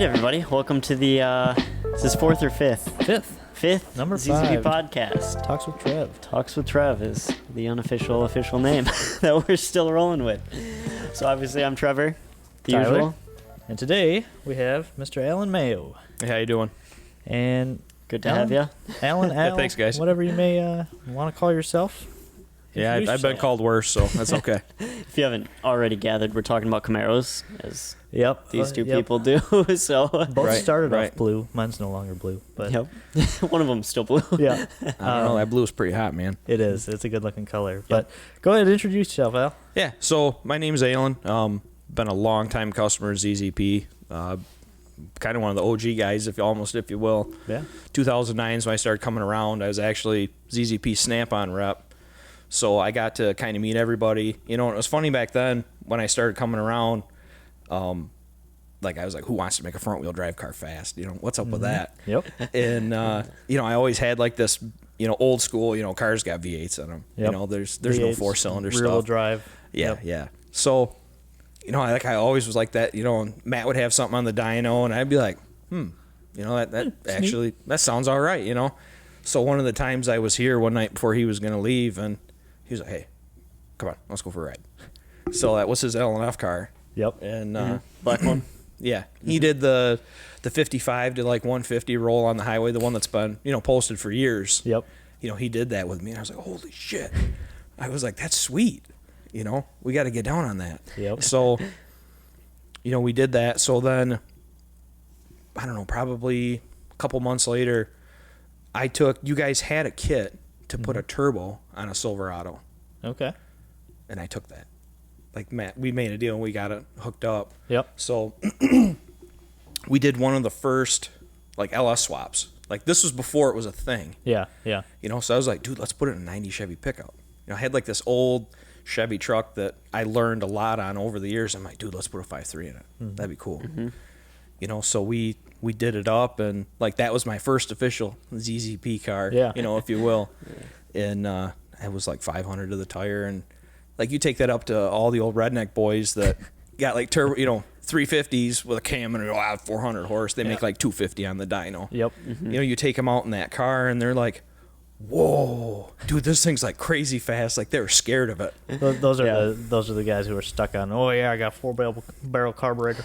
everybody. Welcome to the, is this fourth or fifth? Fifth. Number ZZP 5. podcast. Talks with Trev. Talks with Trev is the unofficial official name that we're still rolling with. So obviously I'm Trevor, the Tyler. usual. And today we have Mr. Alan Mayo. Hey, how you doing? And Good to have you. Alan, Al, thanks, guys. whatever you may want to call yourself. Yeah, Introduce I've been yourself. called worse, so that's okay. If you haven't already gathered, we're talking about Camaros, as Yep. these two yep. people do. So Both Right, started right. off blue. Mine's no longer blue. But yep. One of them's still blue. yeah, I don't know, that blue's pretty hot, man. it is. It's a good looking color. But go ahead and introduce yourself, Al. Yeah, so my name's Alan. Been a long-time customer of ZZP. Kind of one of the OG guys, if you will. Yeah. 2009 is when I started coming around. I was actually ZZP Snap-on rep. So I got to kind of meet everybody. You know, it was funny back then when I started coming around. Like I was like, who wants to make a front-wheel drive car fast? You know, what's up with that? Yep. And you know, I always had like this, you know, old school, you know, cars got V8s in them. Yep. You know, there's no V8s, four-cylinder rear-wheel stuff. drive. Yeah, Yep. yeah. So, you know, I always was like that. You know, and Matt would have something on the dyno, and I'd be like, you know, that actually that sounds all right. You know. So one of the times I was here one night before he was gonna leave, and he was like, "Hey, come on, let's go for a ride." So that was his L&F car. Yep. And Black one. yeah, he did the 55 to like 150 roll on the highway, the one that's been, you know, posted for years. Yep. You know, he did that with me, and I was like, holy shit. I was like, that's sweet. You know, we got to get down on that. Yep. So, you know, we did that. So then, I don't know, probably a couple months later, you guys had a kit to put a turbo on a Silverado, Okay. and I took that. Like, Matt, we made a deal, and we got it hooked up. Yep. So we did one of the first like LS swaps. Like this was before it was a thing, Yeah. Yeah. you know. So I was like, dude, let's put it in a 90 Chevy pickup. You know, I had like this old Chevy truck that I learned a lot on over the years. I'm like, dude, let's put a 5.3 in it. That'd be cool. You know, so we did it up, and like that was my first official ZZP car. Yeah. You know, if you will. And it was like 500 to the tire, and like you take that up to all the old redneck boys that got like turbo, you know, 350s with a cam and 400 horse. They make like 250 on the dyno. Yep. You know, you take them out in that car, and they're like, "Whoa, dude, this thing's like crazy fast." Like they were scared of it. Those are Yeah. those are the guys who are stuck on. Oh yeah, I got 4-barrel carburetor.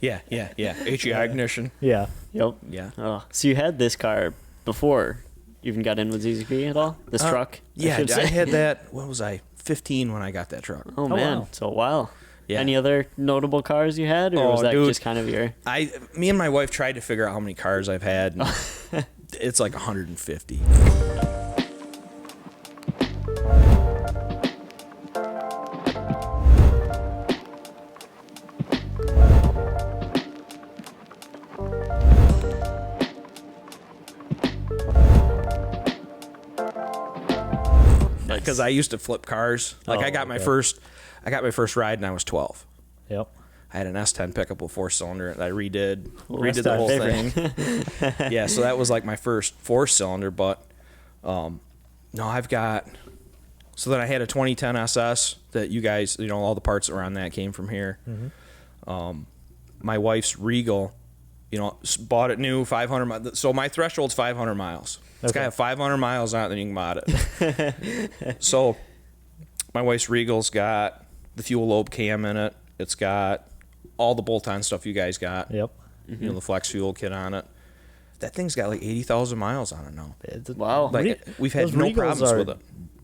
Yeah. HEI ignition. Yeah. Yep. Yeah. Oh, so you had this car before you even got in with ZZP at all? This truck? Yeah, should I say. had that. What was I? 15 when I got that truck. Oh, man. wow. So, wow. Yeah. Any other notable cars you had, or Oh, was that dude. just kind of your... Me and my wife tried to figure out how many cars I've had. And it's like 150. Because I used to flip cars. Like Oh, I got my okay. first ride when I was 12. Yep. I had an S10 pickup with 4-cylinder that I redid that's the our whole favorite. thing. Yeah, so that was like my first 4-cylinder, but no, I've got. So then I had a 2010 SS that you guys, you know, all the parts around that came from here. My wife's Regal, you know, bought it new, 500 miles. So my threshold's 500 miles. It's got to have 500 miles on it, then you can mod it. So my wife's Regal's got the fuel lobe cam in it. It's got all the bolt-on stuff you guys got. Yep. You know, the flex fuel kit on it. That thing's got like 80,000 miles on it now. Wow. Like we've had Those no Regals problems are with it.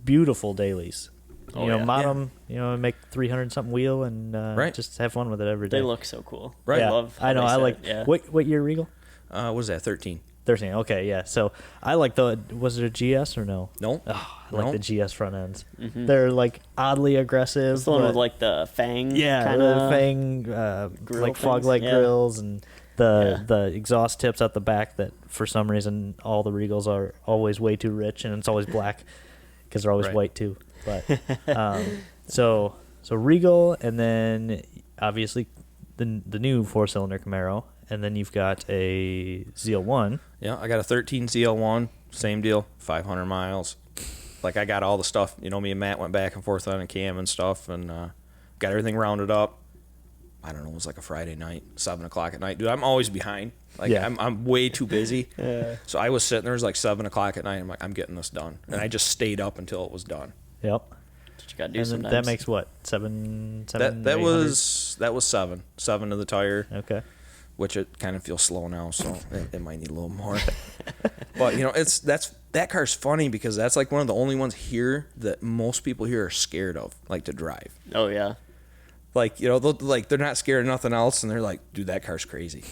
Beautiful dailies. Oh, You know, yeah. mod Yeah. them. You know, make 300 something wheel and Right. just have fun with it every day. They look so cool. Right. I Yeah, love how I know. they I set like. it, yeah. What year Regal? What was that, 13? 13. Okay, yeah. So I like the. Was it a GS or no? No. Oh, I like No. the GS front ends. They're like oddly aggressive. It's the one but- with like the fang yeah, kind the of... fang, grill like fog things, light yeah. grills and the exhaust tips at the back that for some reason all the Regals are always way too rich and it's always black because they're always Right. white too. But so Regal, and then obviously the new 4-cylinder Camaro, and then you've got a ZL1. Yeah, I got a 13 ZL1, same deal, 500 miles. Like I got all the stuff. You know, me and Matt went back and forth on a cam and stuff, and got everything rounded up. I don't know, it was like a Friday night, 7 o'clock at night. Dude, I'm always behind. Like, Yeah. I'm way too busy. So I was sitting there, it was like 7 o'clock at night. I'm like, I'm getting this done. And I just stayed up until it was done. Yep. That's what you gotta do And then sometimes. that makes what, seven That 800? was 7 to the tire, Okay. which it kind of feels slow now, so it might need a little more. But, you know, that car's funny because that's like one of the only ones here that most people here are scared of, like, to drive. Oh yeah. Like, you know, they're not scared of nothing else, and they're like, dude, that car's crazy.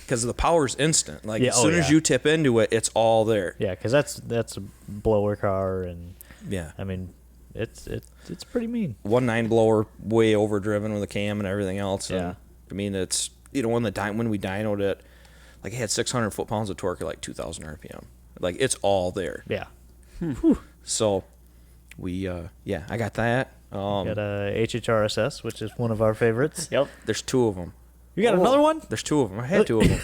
Because the power's instant. Like, Yeah, as soon as you tip into it, it's all there. Yeah, because that's a blower car, and Yeah. I mean, it's pretty mean. 1.9 blower, way overdriven with a cam and everything else. And, Yeah. I mean, it's, you know, when we dynoed it, like, it had 600 foot-pounds of torque at like 2,000 RPM. Like, it's all there. Yeah. So, I got that. Got a HHRSS, which is one of our favorites. Yep. There's 2 of them. You got another one? There's 2 of them. I had 2 of them.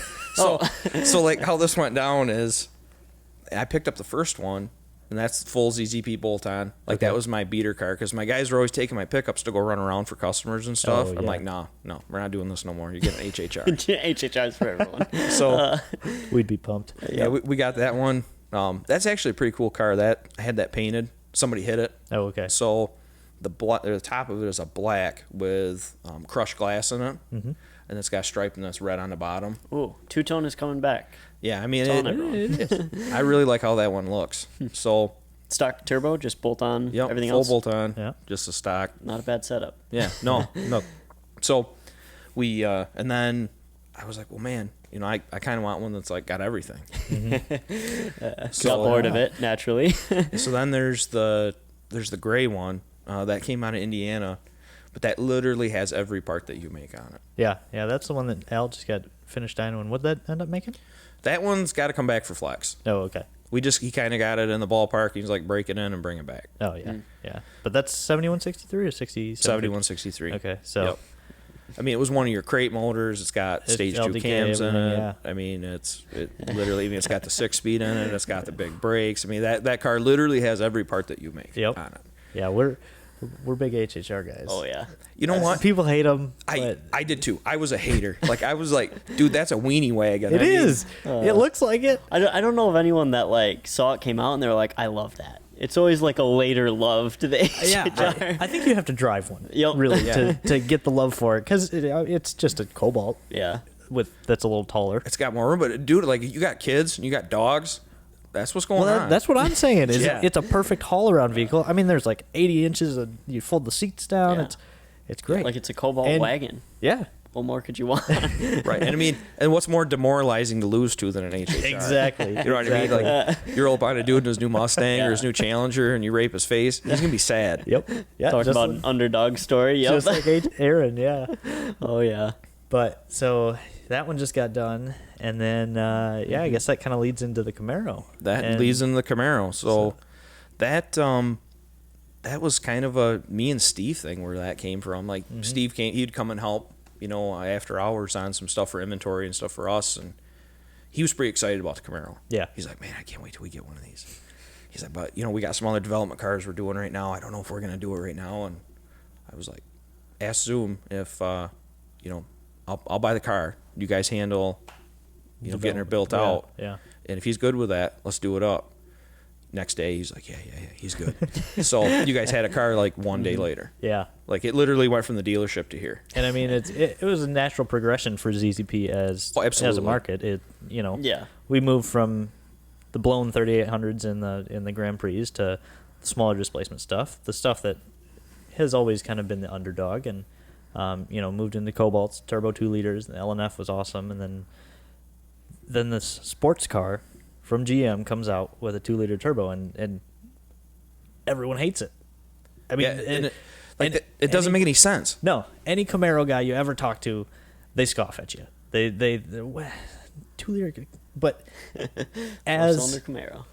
So like how this went down is I picked up the first one, and that's full ZZP bolt on. Like, Okay. that was my beater car because my guys were always taking my pickups to go run around for customers and stuff. Oh, I'm yeah. like, no, we're not doing this no more. You get an HHR. HHR's for everyone. So We'd be pumped. yeah, we got that one. That's actually a pretty cool car. That I had that painted. Somebody hit it. Oh, okay. So the top of it is a black with crushed glass in it, and it's got striping that's red on the bottom. Ooh, two-tone is coming back. Yeah, I mean, Telling everyone. I really like how that one looks. So, Stock turbo, just bolt on. yep, Everything full else. bolt on, Yeah. just a stock. Not a bad setup. Yeah, no. So we and then I was like, well, man, you know, I kind of want one that's like got everything. Got bored of it naturally. So then there's the gray one that came out of Indiana, but that literally has every part that you make on it. Yeah, that's the one that Al just got finished dyno. And what did that end up making? That one's got to come back for flex. Oh, okay. He kind of got it in the ballpark. He's like, break it in and bring it back. Oh, yeah, yeah. But that's 7163 or 60? 7163. Okay, so Yep. I mean, it was one of your crate motors. It's got It's stage 2 LDK, cams in it. yeah. I mean, it literally, I mean, it's got the 6-speed in it. It's got the big brakes. I mean, that car literally has every part that you make Yep. on it. yeah, we're big HHR guys. Oh yeah. You know what? People hate them. I did too. I was a hater. Like, I was like, dude, that's a weenie wagon. It I mean, is. It looks like it. I don't know of anyone that like saw it came out and they were like, I love that. It's always like a later love to the HHR. I think you have to drive one. Yep. Really, Yeah. to get the love for it, because it's just a Cobalt Yeah. that's a little taller. It's got more room, but dude, like, you got kids and you got dogs. That's what's going on. That's what I'm saying. Is Yeah. it's a perfect haul around vehicle. I mean, there's like 80 inches. You fold the seats down. Yeah. It's great. Like it's a Cobalt And- wagon. yeah. What more could you want? Right. And I mean, and what's more demoralizing to lose to than an HHR? Exactly. You know what I mean? Like, you're all buying a dude in his new Mustang or his new Challenger, and you rape his face. He's gonna be sad. Yep. Yeah. Talking just about like, an underdog story. Yep. just like Aaron. Yeah. Oh yeah. But so that one just got done, and then I guess that kind of leads into the Camaro. That And- leads into the Camaro. So that was kind of a me and Steve thing where that came from. Like, Steve he'd come and help, you know, after hours on some stuff for inventory and stuff for us, and he was pretty excited about the Camaro. Yeah. He's like, man, I can't wait till we get one of these. He's like, but, you know, we got some other development cars we're doing right now. I don't know if we're going to do it right now. And I was like, ask Zoom if, you know, I'll buy the car. You guys handle, you know, getting her built Yeah, out. Yeah. And if he's good with that, let's do it up. Next day, he's like, yeah, he's good. So you guys had a car like one day later. Yeah. Like, it literally went from the dealership to here. And I mean, it was a natural progression for ZZP as Oh, absolutely. as a market. It Yeah. we moved from the blown 3800s in the Grand Prix to the smaller displacement stuff, the stuff that has always kind of been the underdog, and moved into Cobalts, turbo 2 liters. The LNF was awesome, and then this sports car from GM comes out with a 2-liter turbo, and everyone hates it. I mean, Yeah, and it doesn't make any sense. no, any Camaro guy you ever talk to, they scoff at you. They're 2-liter, but as Four-cylinder Camaro.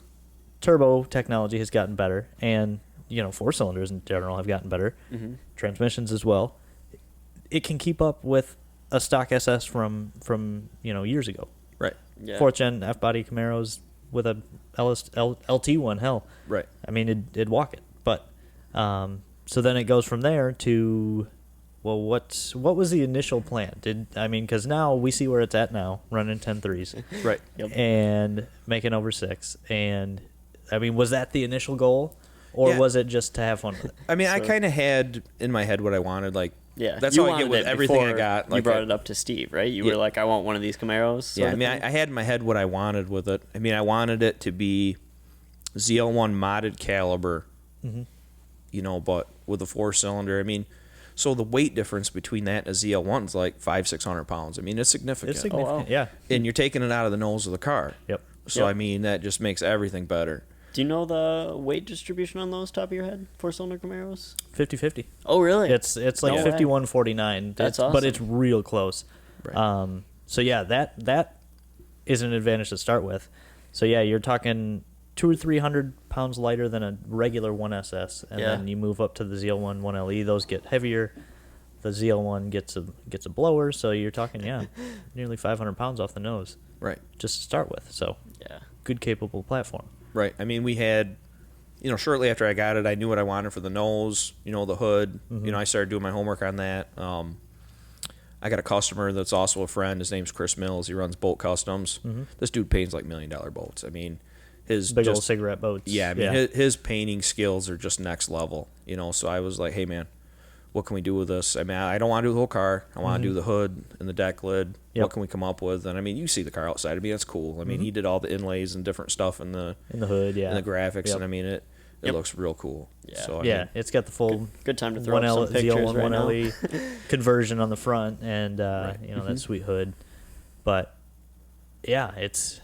turbo technology has gotten better, and 4-cylinders in general have gotten better, transmissions as well, it can keep up with a stock SS from years ago. Right. Yeah. 4th gen F-body Camaros with a LT one, hell, Right. I mean, it'd walk it. But so then it goes from there to well, what was the initial plan? Because now we see where it's at now, running 10.3s, Right. Yep. and making over 6. And was that the initial goal, or Yeah. was it just to have fun with it? I mean, I So- kind of had in my head what I wanted. Like, Yeah, that's you how I get wanted with it everything I before got. You Like, brought it up to Steve, right? You Yeah. were like, I want one of these Camaros. sort yeah, I of mean, thing? I had in my head what I wanted with it. I mean, I wanted it to be ZL1 modded caliber, but with a 4-cylinder. I mean, so the weight difference between that and a ZL1 is like 500-600 pounds. I mean, it's significant. It's significant. wow. Yeah. And you're taking it out of the nose of the car. Yep. So, Yep. I mean, that just makes everything better. Do you know the weight distribution on those top of your head? 4-cylinder Camaros? 50-50. Oh, really? It's like No way. 51-49. That's But awesome. it's real close. Right. So yeah, that is an advantage to start with. So yeah, you're talking 200 or 300 pounds lighter than a regular 1SS, and Yeah. then you move up to the ZL1 1LE. Those get heavier. The ZL1 gets a blower, so you're talking nearly 500 pounds off the nose Right. just to start with. So Yeah. good, capable platform. Right. I mean, we had, shortly after I got it, I knew what I wanted for the nose, the hood. I started doing my homework on that. I got a customer that's also a friend. His name's Chris Mills. He runs Boat Customs. This dude paints like $1 million boats. I mean, his Big just, old cigarette boats. Yeah, I mean, his painting skills are just next level. So I was like, hey, man, what can we do with this? I mean, I don't want to do the whole car. I want to do the hood and the deck lid. Yep. What can we come up with? And I mean, you see the car outside. I mean, that's cool. I mean, he did all the inlays and different stuff in the hood, yeah. and the graphics, Yep. and I mean, it Yep. looks real cool. Yeah. So, I Yeah, mean, it's got the full Good time to throw up some pictures ZL1 right now. 1LE conversion on the front, and that sweet hood. But yeah, it's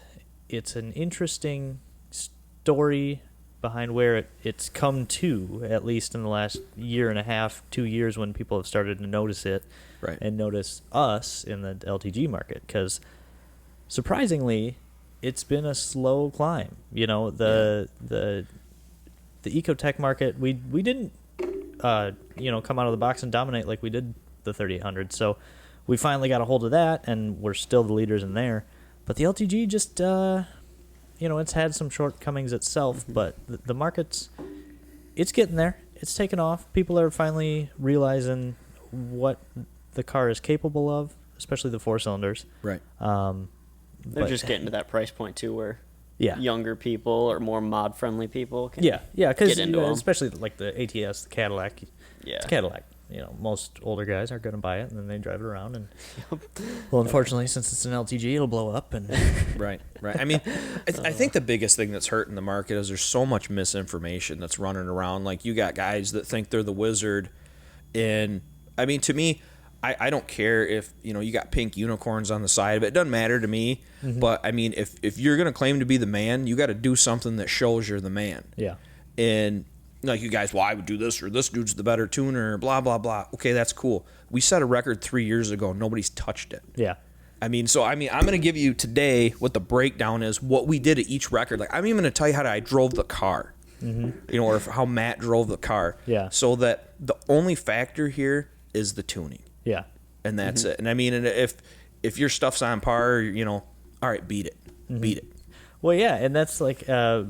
an interesting story behind where it's come to, at least in the last year and a half, 2 years, when people have started to notice it right. and notice us in the LTG market. Because surprisingly, it's been a slow climb. The ecotech market, we didn't come out of the box and dominate like we did the 3800. So we finally got a hold of that, and we're still the leaders in there. But the LTG just it's had some shortcomings itself, but the market's getting there. It's taken off. People are finally realizing what the car is capable of, especially the 4-cylinders. Right. They're just getting to that price point, too, where yeah. younger people or more mod-friendly people can Because get into 'em. especially like the ATS, the Cadillac. Yeah. It's Cadillac. Most older guys aren't going to buy it, and then they drive it around. And well, unfortunately, since it's an LTG, it'll blow up. And Right. I mean, I think the biggest thing that's hurting the market is there's so much misinformation that's running around. Like, you got guys that think they're the wizard, and I mean, to me, I don't care if you got pink unicorns on the side of it. It doesn't matter to me. But I mean, if you're gonna claim to be the man, you got to do something that shows you're the man. yeah, And like, you guys, well, I would do this, or this dude's the better tuner, blah blah blah. Okay, that's cool. We set a record 3 years ago. Nobody's touched it. yeah, I'm gonna give you today what the breakdown is, what we did at each record. Like, I'm even gonna tell you how I drove the car, or how Matt drove the car. Yeah. So that the only factor here is the tuning. yeah. And that's it. And I mean, and if your stuff's on par, all right, beat it. Beat it. Well, yeah, and that's like, I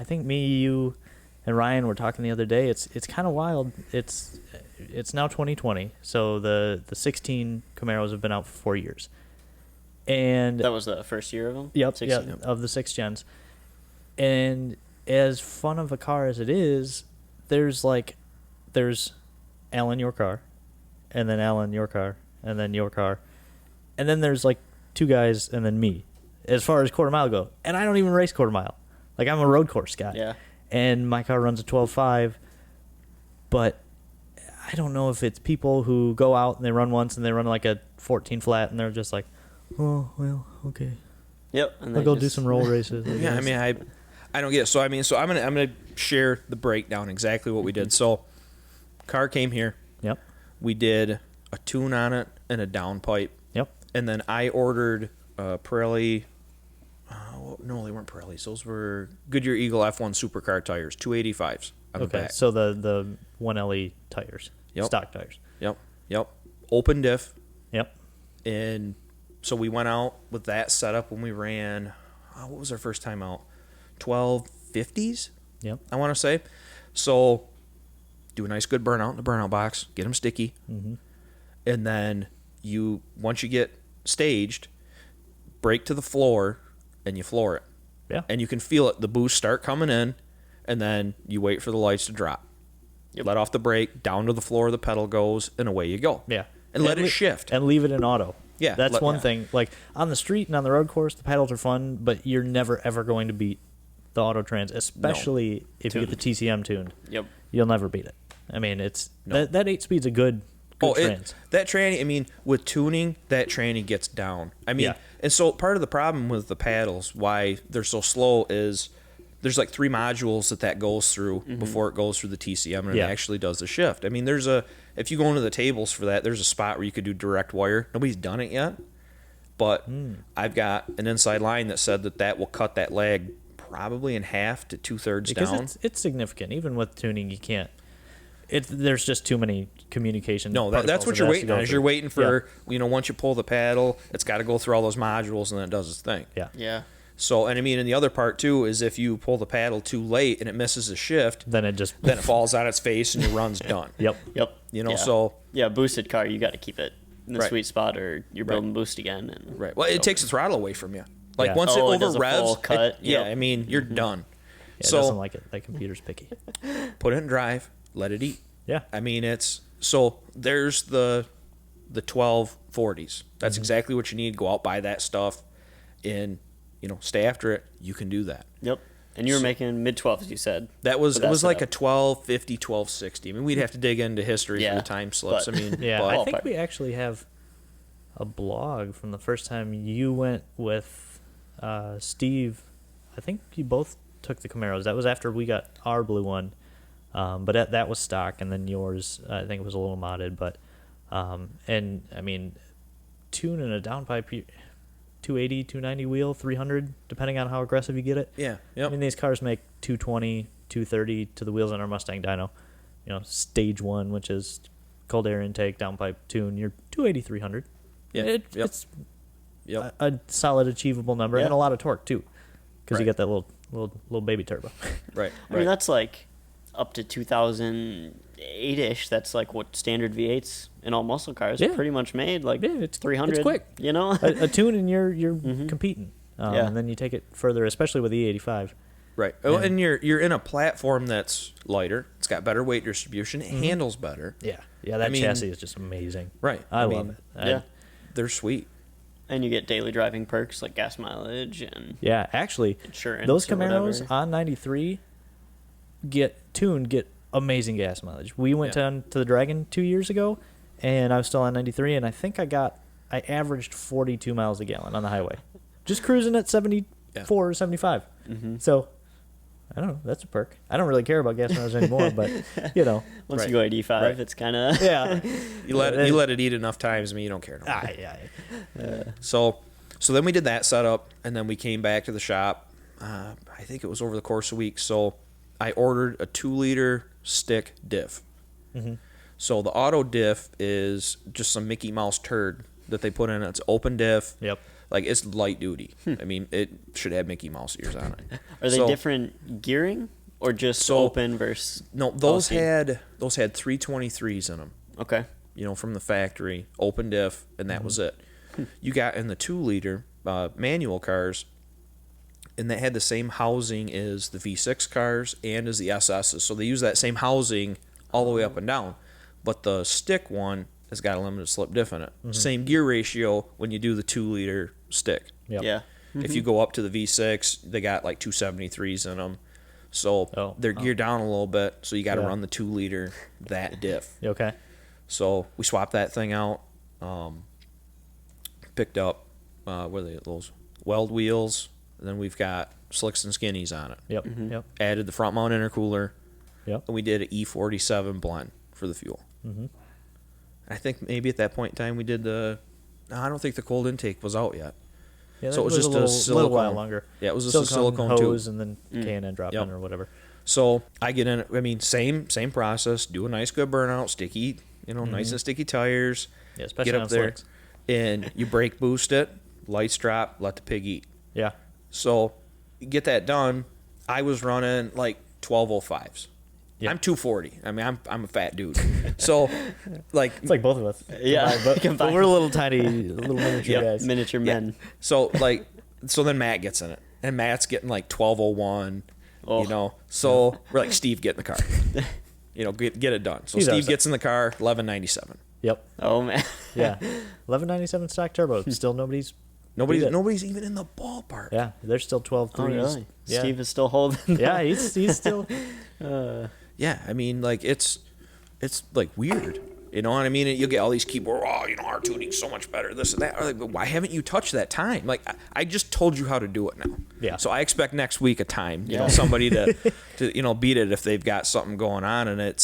think me, you, and Ryan were talking the other day. It's kind of wild. It's now 2020, so the 16 Camaros have been out for 4 years, and That was the first year of them? Yep, 16. yep, of the 6 gens. And as fun of a car as it is, there's Alan, your car, and then Alan, your car, and then your car, and then there's like 2 guys and then me, as far as quarter mile go. And I don't even race quarter mile. Like, I'm a road course guy. Yeah. And my car runs a 12.5, but I don't know if it's people who go out and they run once and they run like a 14 flat and they're just like, oh, well, okay. Yep. And I'll they go just- do some roll races. Yeah, I mean, I don't get it. So I'm gonna share the breakdown exactly what we did. So, car came here. Yep. We did a tune on it and a downpipe, Yep. and then I ordered Pirelli. No, they weren't Pirellis. Those were Goodyear Eagle F1 supercar tires, 285s on the Okay, back. so the 1LE tires, Yep. stock tires. Yep. Open diff. Yep. And so we went out with that setup when we ran, what was our first time out? 1250s, Yep. I want to say. So do a nice good burnout in the burnout box, get them sticky. and then once you get staged, brake to the floor, and you floor it. Yeah. And you can feel it. The boost start coming in, and then you wait for the lights to drop. Yep. Let off the brake, down to the floor, the pedal goes, and away you go. Yeah. And let it shift. And leave it in auto. Yeah, That's one yeah. thing. Like, on the street and on the road course, the pedals are fun, but you're never, ever going to beat the auto trans, especially if you get the TCM tuned. Yep. You'll never beat it. I mean, that 8-speed's a good trans. That tranny, I mean, with tuning, that tranny gets down. I mean, Yeah. and so part of the problem with the paddles, why they're so slow, is there's like 3 modules that goes through before it goes through the TCM and it actually does the shift. I mean, if you go into the tables for that, there's a spot where you could do direct wire. Nobody's done it yet, but I've got an inside line that said that will cut that lag probably in half to 2/3 down. Because it's significant. Even with tuning, you can't. There's just too many communication. No, that's what you're waiting on. Is you're waiting for, once you pull the paddle, it's got to go through all those modules and then it does its thing. Yeah. Yeah. So, and I mean, and the other part too is if you pull the paddle too late and it misses a shift, Then it falls on its face and your run's done. Yep. Yeah. So Yeah, boosted car, you got to keep it in the Right. sweet spot, or you're building boost again. And right. Well, it takes the throttle away from you. Like Yeah. once Oh, it it does over a revs, full cut. yeah. Yep. I mean, you're done. Yeah, So it doesn't like it. That computer's picky. put it in drive, let it eat. Yeah. I mean, there's the 1240s. That's exactly what you need. Go out, buy that stuff, and stay after it. You can do that. Yep. And you were making mid 12s, you said. That was for it that was like a setup. 1250, 1260. I mean, we'd have to dig into history for Yeah, the time slips. but- I mean, Yeah, but, I think Ballpark. we actually have a blog from the first time you went with Steve. I think you both took the Camaros. That was after we got our blue one, but that was stock, and then yours, I think it was a little modded. But and I mean, tune and a downpipe, 280, 290 wheel, 300, depending on how aggressive you get it. yeah, yep. I mean, these cars make 220, 230 to the wheels on our Mustang Dyno. Stage 1, which is cold air intake, downpipe tune, you're 280, 300. Yeah, yep. It's Yep. a solid achievable number, and Yeah. a lot of torque too, because you Right. get that little baby turbo. Right. I mean, that's like up to 2008-ish. That's like what standard V8s in all muscle cars Yeah. pretty much made. Like Yeah, it's 300. it's quick. a tune, and you're competing, Yeah. and then you take it further, especially with the E85. Right. Oh, and you're in a platform that's lighter. It's got better weight distribution. It handles better. Yeah, that I mean- chassis is just amazing. Right. I love mean, it. Yeah. They're sweet. And you get daily driving perks like gas mileage and Yeah, actually, insurance. those or Camaros whatever. on 93 get amazing gas mileage. We went Yeah. down to the Dragon 2 years ago, and I was still on 93, and I think I averaged 42 miles a gallon on the highway, just cruising at 74 or 75. So I don't know. That's a perk. I don't really care about gas mileage anymore, but Once Right. you go 85, Right. it's kind of yeah. You let it eat enough times, I mean, you don't care. No more. Yeah. So then we did that setup, and then we came back to the shop. I think it was over the course of a week. So I ordered a 2-liter stick diff. So the auto diff is just some Mickey Mouse turd that they put in. It's open diff. Yep. Like, it's light duty. I mean, it should have Mickey Mouse ears on it. Are they So- different gearing or just So- open versus? No, those LC? had 323s in them. Okay. From the factory, open diff, and that was it. You got in the 2-liter manual cars, and that had the same housing as the V6 cars and as the SSs. So they use that same housing all the way up and down. But the stick one has got a limited slip diff in it. Same gear ratio when you do the 2-liter stick. Yep. Yeah. If you go up to the V6, they got like 273s in them. So they're geared down a little bit, so you got to Yeah. run the 2-liter that diff. You okay? So we swapped that thing out. Picked up those weld wheels. And then we've got slicks and skinnies on it. Yep. Yep. Added the front mount intercooler. Yep. And we did an E47 blend for the fuel. I think maybe at that point in time we did I don't think the cold intake was out yet. Yeah, So it was a just a little while silicone. longer. Yeah, it was just a silicone tube. hose and then K&N drop Yep. in or whatever. So I get in. I mean, same process. Do a nice good burnout, sticky. Nice and sticky tires. Yeah, especially Get on up there, slicks. and you brake boost it. Lights drop. Let the pig eat. Yeah. So you get that done. I was running like 1205s, Yeah. I'm 240. I mean, I'm a fat dude. So, like, It's like both of us. Yeah, But we're little tiny, little miniature guys. miniature men. so then Matt gets in it, and Matt's getting like 1201. Oh. You know, so we're like, Steve, get in the car. You know, get it done. So He's Steve upset. gets in the car, 1197. Yep. Oh man. Yeah. 1197 stock turbo. Still nobody's. beat it. Nobody's even in the ballpark. Yeah, there's still 12 Oh threes. really? Yeah. Steve is still holding. Yeah, he's still. Yeah, I mean, like it's like weird. You know what I mean? You'll get all these keyboard, our tuning's so much better, this and that. Like, but why haven't you touched that time? Like, I just told you how to do it now. Yeah. So I expect next week a time, you know, Yeah. somebody to beat it if they've got something going on, and I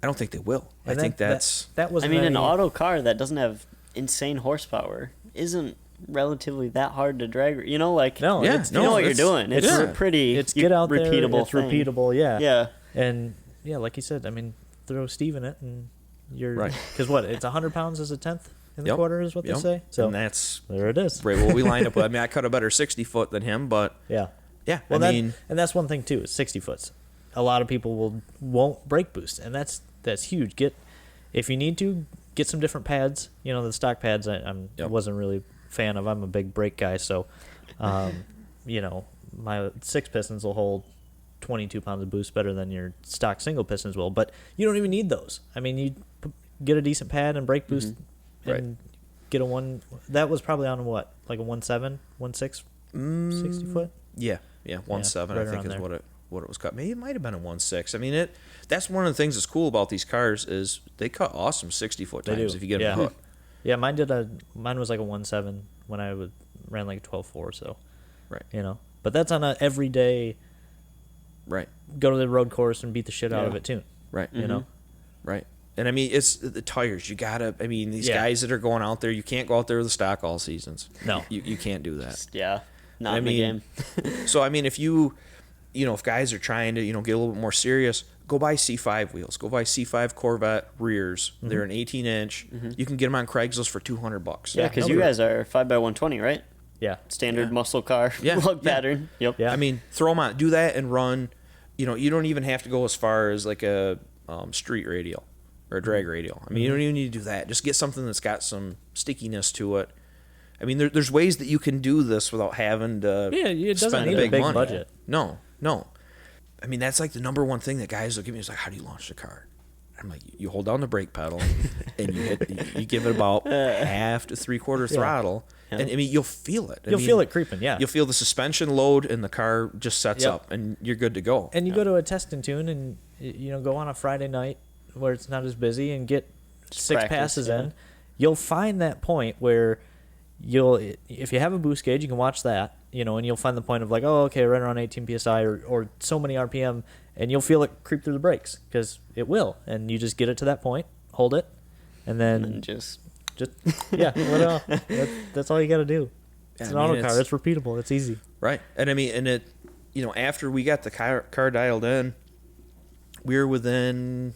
don't think they will. I And think that's that was. I mean, an auto car that doesn't have insane horsepower isn't relatively that hard to drag. You know, like No, Yeah, it's, you know what you're it's- doing. It's yeah. a pretty it's get out repeatable there. It's thing. repeatable. Yeah. Yeah. And yeah, like you said, I mean, throw Steve in it, and you're Right. Because what? It's 100 pounds as a tenth in the Yep. quarter, is what Yep. they say. So and that's there it is. right. Well, we lined up with. I mean, I cut a better 60-foot than him, but Yeah. yeah, Well, I mean, and that's one thing too. Is 60 foots. A lot of people won't brake boost, and that's huge. If you need to, get some different pads. You know, the stock pads. I Yep. wasn't really a fan of. I'm a big brake guy, so you know, my 6 pistons will hold 22 pounds of boost better than your stock single pistons will. But you don't even need those. I mean, you get a decent pad and brake boost, Right. and get a one. That was probably on what, like a 1.7, 1.6, 60 foot. yeah, 1.7 right I think around is there. what it was cut. Maybe it might have been a 1.6. I mean, that's one of the things that's cool about these cars is they cut awesome 60-foot They times do. if you get them Yeah. hooked. Yeah, mine was like a 1.7 when I ran like a 12.4. So, Right. you know, but that's on a everyday Right. go to the road course and beat the shit out Yeah. of it too. Right. You know, Right. And I mean, it's the tires. You gotta. I mean, these Yeah. guys that are going out there, you can't go out there with the stock all seasons. No. you can't do that. Yeah. Not I in mean, the game. So I mean, if if guys are trying to get a little bit more serious, go buy C5 wheels. Go buy C5 Corvette rears. They're an 18-inch. You can get them on Craigslist for $200. Yeah, because no you good. guys are 5x120, right? yeah, Standard Yeah. muscle car Yeah, lug yeah. pattern. Yep. Yeah. I mean, throw them on. Do that and run. You don't even have to go as far as like a street radial or a drag radial. I mean, you don't even need to do that. Just get something that's got some stickiness to it. I mean, there's ways that you can do this without having to Yeah, it doesn't spend need a big big money. budget. No. I mean, that's like the number one thing that guys look at me is like, how do you launch the car? I'm like, you hold down the brake pedal and you give it about half to 3/4 throttle, Yeah. and I mean, you'll feel it. You'll feel it creeping. Yeah, You'll feel the suspension load, and the car just sets Yep. up, and you're good to go. and you go to a test and tune, and go on a Friday night where it's not as busy and get 6 practice, passes yeah. in. You'll find that point where if you have a boost gauge, you can watch that, and you'll find the point of like, oh, okay, right around 18 psi or so many RPM, and you'll feel it creep through the brakes because it will, and you just get it to that point, hold it, and then And just yeah, let it off. That's all you got to do. It's Yeah, an I mean, auto car. It's repeatable. It's easy. Right. And I mean, and it, after we got the car dialed in, we were within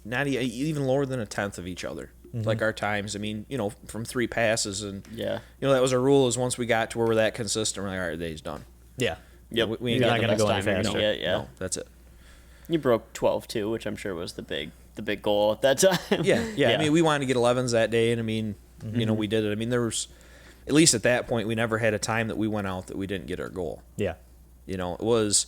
not even lower than a tenth of each other. Like our times. I mean, from 3 passes, and yeah. that was our rule. Is once we got to where we're that consistent, we're like, all right, the day's done. Yeah. Yep. We You ain't got got the gonna best go any time you're gonna faster. get, yeah. No, that's it. You broke 12 too, which I'm sure was the big goal at that time. Yeah. I mean, we wanted to get 11s that day, and I mean, we did it. I mean, there was, at least at that point, we never had a time that we went out that we didn't get our goal. Yeah. It was,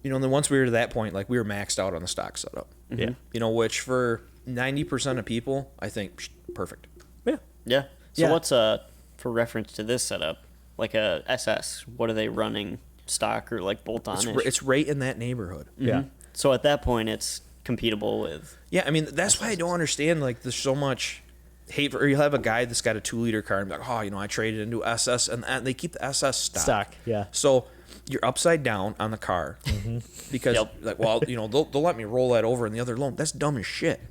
and then once we were to that point, like we were maxed out on the stock setup. Yeah. Which for 90% of people, I think perfect. Yeah. Yeah. So Yeah. what's for reference to this setup, like a SS? What are they running stock or like bolt on? It's right in that neighborhood. Yeah. So at that point, it's compatible with. Yeah, I mean, that's why I don't understand, like, there's so much hate for, or you'll have a guy that's got a 2-liter car and be like, I traded into SS, and they keep the SS stock. Yeah. So you're upside down on the car because, Yep. like, well, they'll let me roll that over in the other loan. That's dumb as shit.